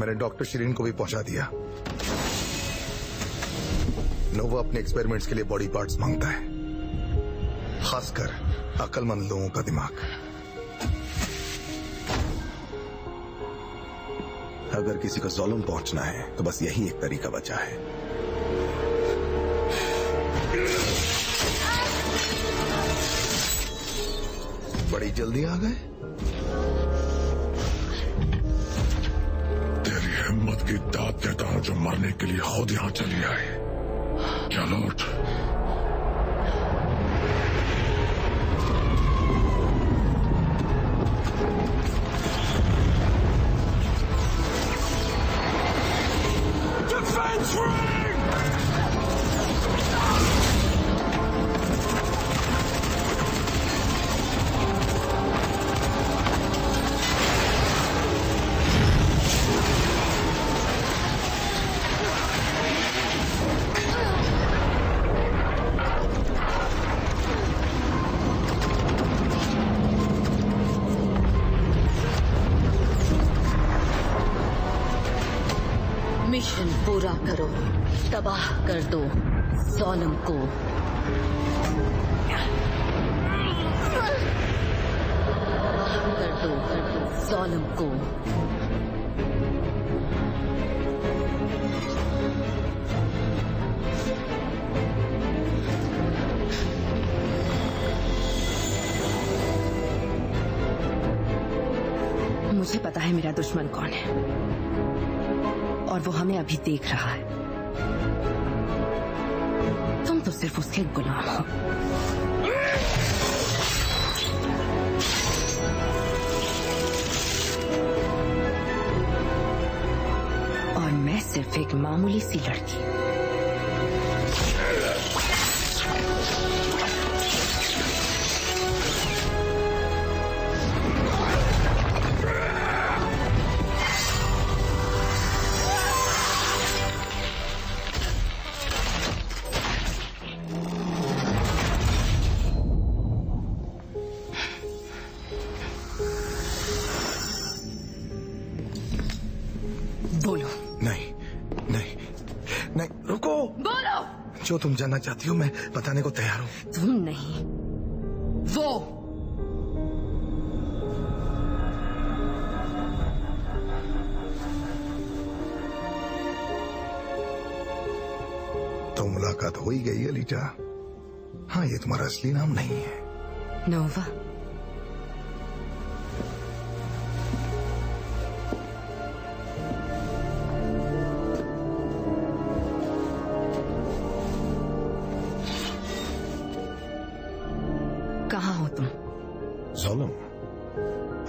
मैंने डॉक्टर शिरीन को भी पहुंचा दिया। नोवा अपने एक्सपेरिमेंट्स के लिए बॉडी पार्ट्स मांगता है, खासकर अक्लमंद लोगों का दिमाग। अगर किसी को जोलम पहुंचना है तो बस यही एक तरीका बचा है। बड़ी जल्दी आ गए। तेरी हिम्मत की दाद देता हूं जो मरने के लिए खुद यहां चली आई। चलो उठ। Defense ring! मिशन पूरा करो, तबाह कर दो सोलम को। कर दो सोलम को। मुझे पता है मेरा दुश्मन कौन है, और वो हमें अभी देख रहा है। तुम तो सिर्फ उसके गुलाम हो। और मैं सिर्फ एक मामूली सी लड़की। जो तुम जानना चाहती हो मैं बताने को तैयार हूं। तुम नहीं, वो। तो मुलाकात हो ही गई है लीटा। हाँ, ये तुम्हारा असली नाम नहीं है। नोवा। कहाँ हो तुम? जोलम,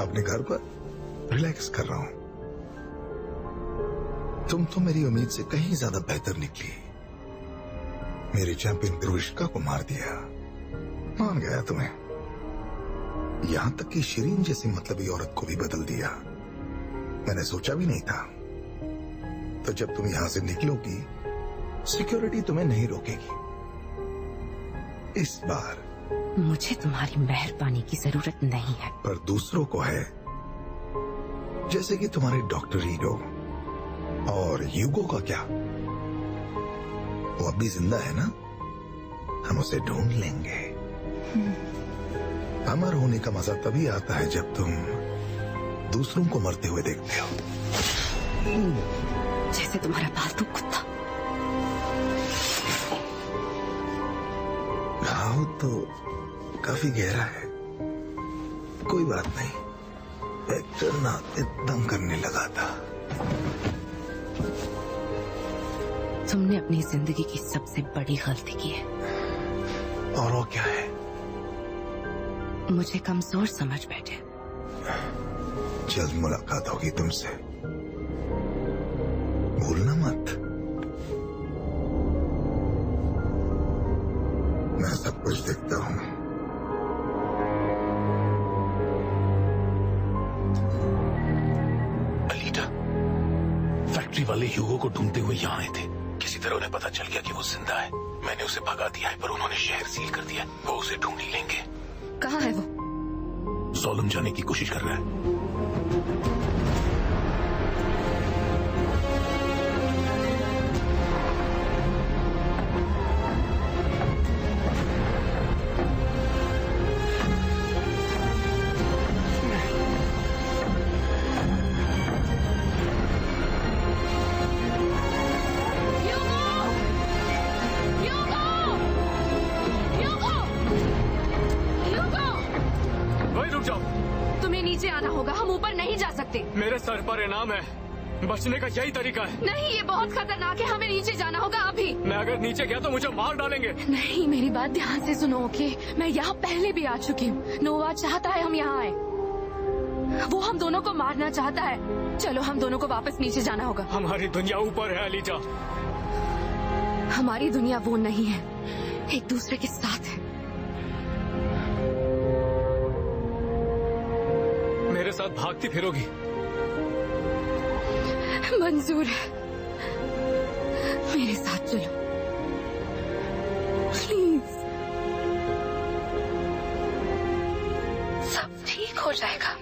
अपने घर पर रिलैक्स कर रहा हूं। तुम तो मेरी उम्मीद से कहीं ज्यादा बेहतर निकली। मेरे चैंपियन ग्रोइश्का को मार दिया, मान गया तुम्हें। यहां तक कि शिरीन जैसी मतलबी औरत को भी बदल दिया। मैंने सोचा भी नहीं था। तो जब तुम यहां से निकलोगी, सिक्योरिटी तुम्हें नहीं रोकेगी। इस बार मुझे तुम्हारी मेहरबानी की जरूरत नहीं है, पर दूसरों को है। जैसे कि तुम्हारे डॉक्टर ईगो। और ह्यूगो का क्या? वो अब भी जिंदा है ना? हम उसे ढूंढ लेंगे। अमर होने का मजा तभी आता है जब तुम दूसरों को मरते हुए देखते हो। जैसे तुम्हारा पालतू कुत्ता। घाव तो काफी गहरा है। कोई बात नहीं, एक्टर ना एकदम करने लगा था। तुमने अपनी जिंदगी की सबसे बड़ी गलती की है। और वो क्या है? मुझे कमजोर समझ बैठे। जल्द मुलाकात होगी तुमसे, भूलना मत। मैं सब कुछ देखता हूँ। अलीटा, फैक्ट्री वाले ह्यूगो को ढूंढते हुए यहाँ आए थे। किसी तरह उन्हें पता चल गया कि वो जिंदा है। मैंने उसे भगा दिया है, पर उन्होंने शहर सील कर दिया। वो उसे ढूंढ ही लेंगे। कहाँ है वो? सोलम जाने की कोशिश कर रहा है। मेरे सर पर इनाम है। बचने का यही तरीका है। नहीं, ये बहुत खतरनाक है। हमें नीचे जाना होगा अभी। मैं अगर नीचे गया तो मुझे मार डालेंगे। नहीं, मेरी बात ध्यान से सुनो, ओके? मैं यहाँ पहले भी आ चुकी हूँ। नोवा चाहता है हम यहाँ आए। वो हम दोनों को मारना चाहता है। चलो, हम दोनों को वापस नीचे जाना होगा। हमारी दुनिया ऊपर है अलीजा। हमारी दुनिया वो नहीं है, एक दूसरे के साथ है। मेरे साथ भागती फिरोगी? मंजूर है, मेरे साथ चलो प्लीज। सब ठीक हो जाएगा।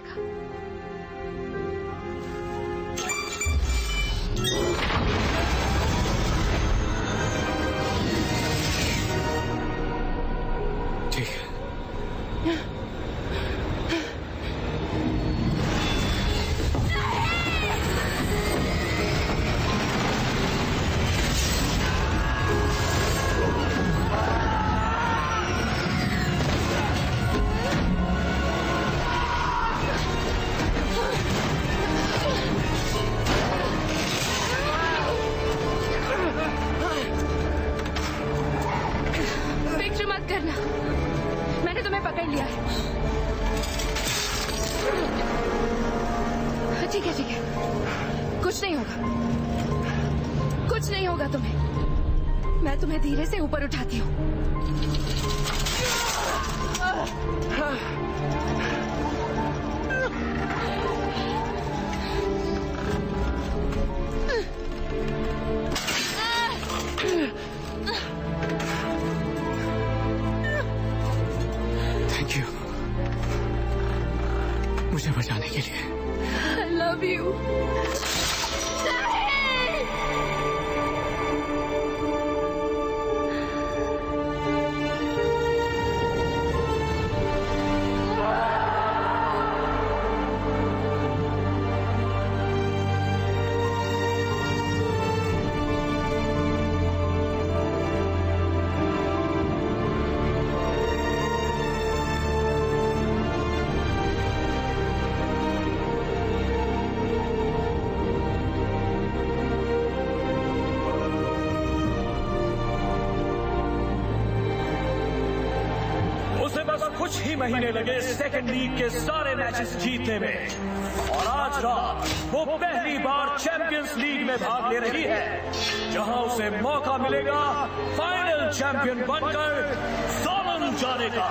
ठीक है। मैं तुम्हें धीरे से ऊपर उठाती हूँ। थैंक यू मुझे बचाने के लिए। I love you। कुछ ही महीने लगे सेकंड लीग के सारे मैचेस जीतने में, और आज रात वो पहली बार चैंपियंस लीग में भाग ले रही है, जहां उसे मौका मिलेगा फाइनल चैंपियन बनकर सोलन जाने का।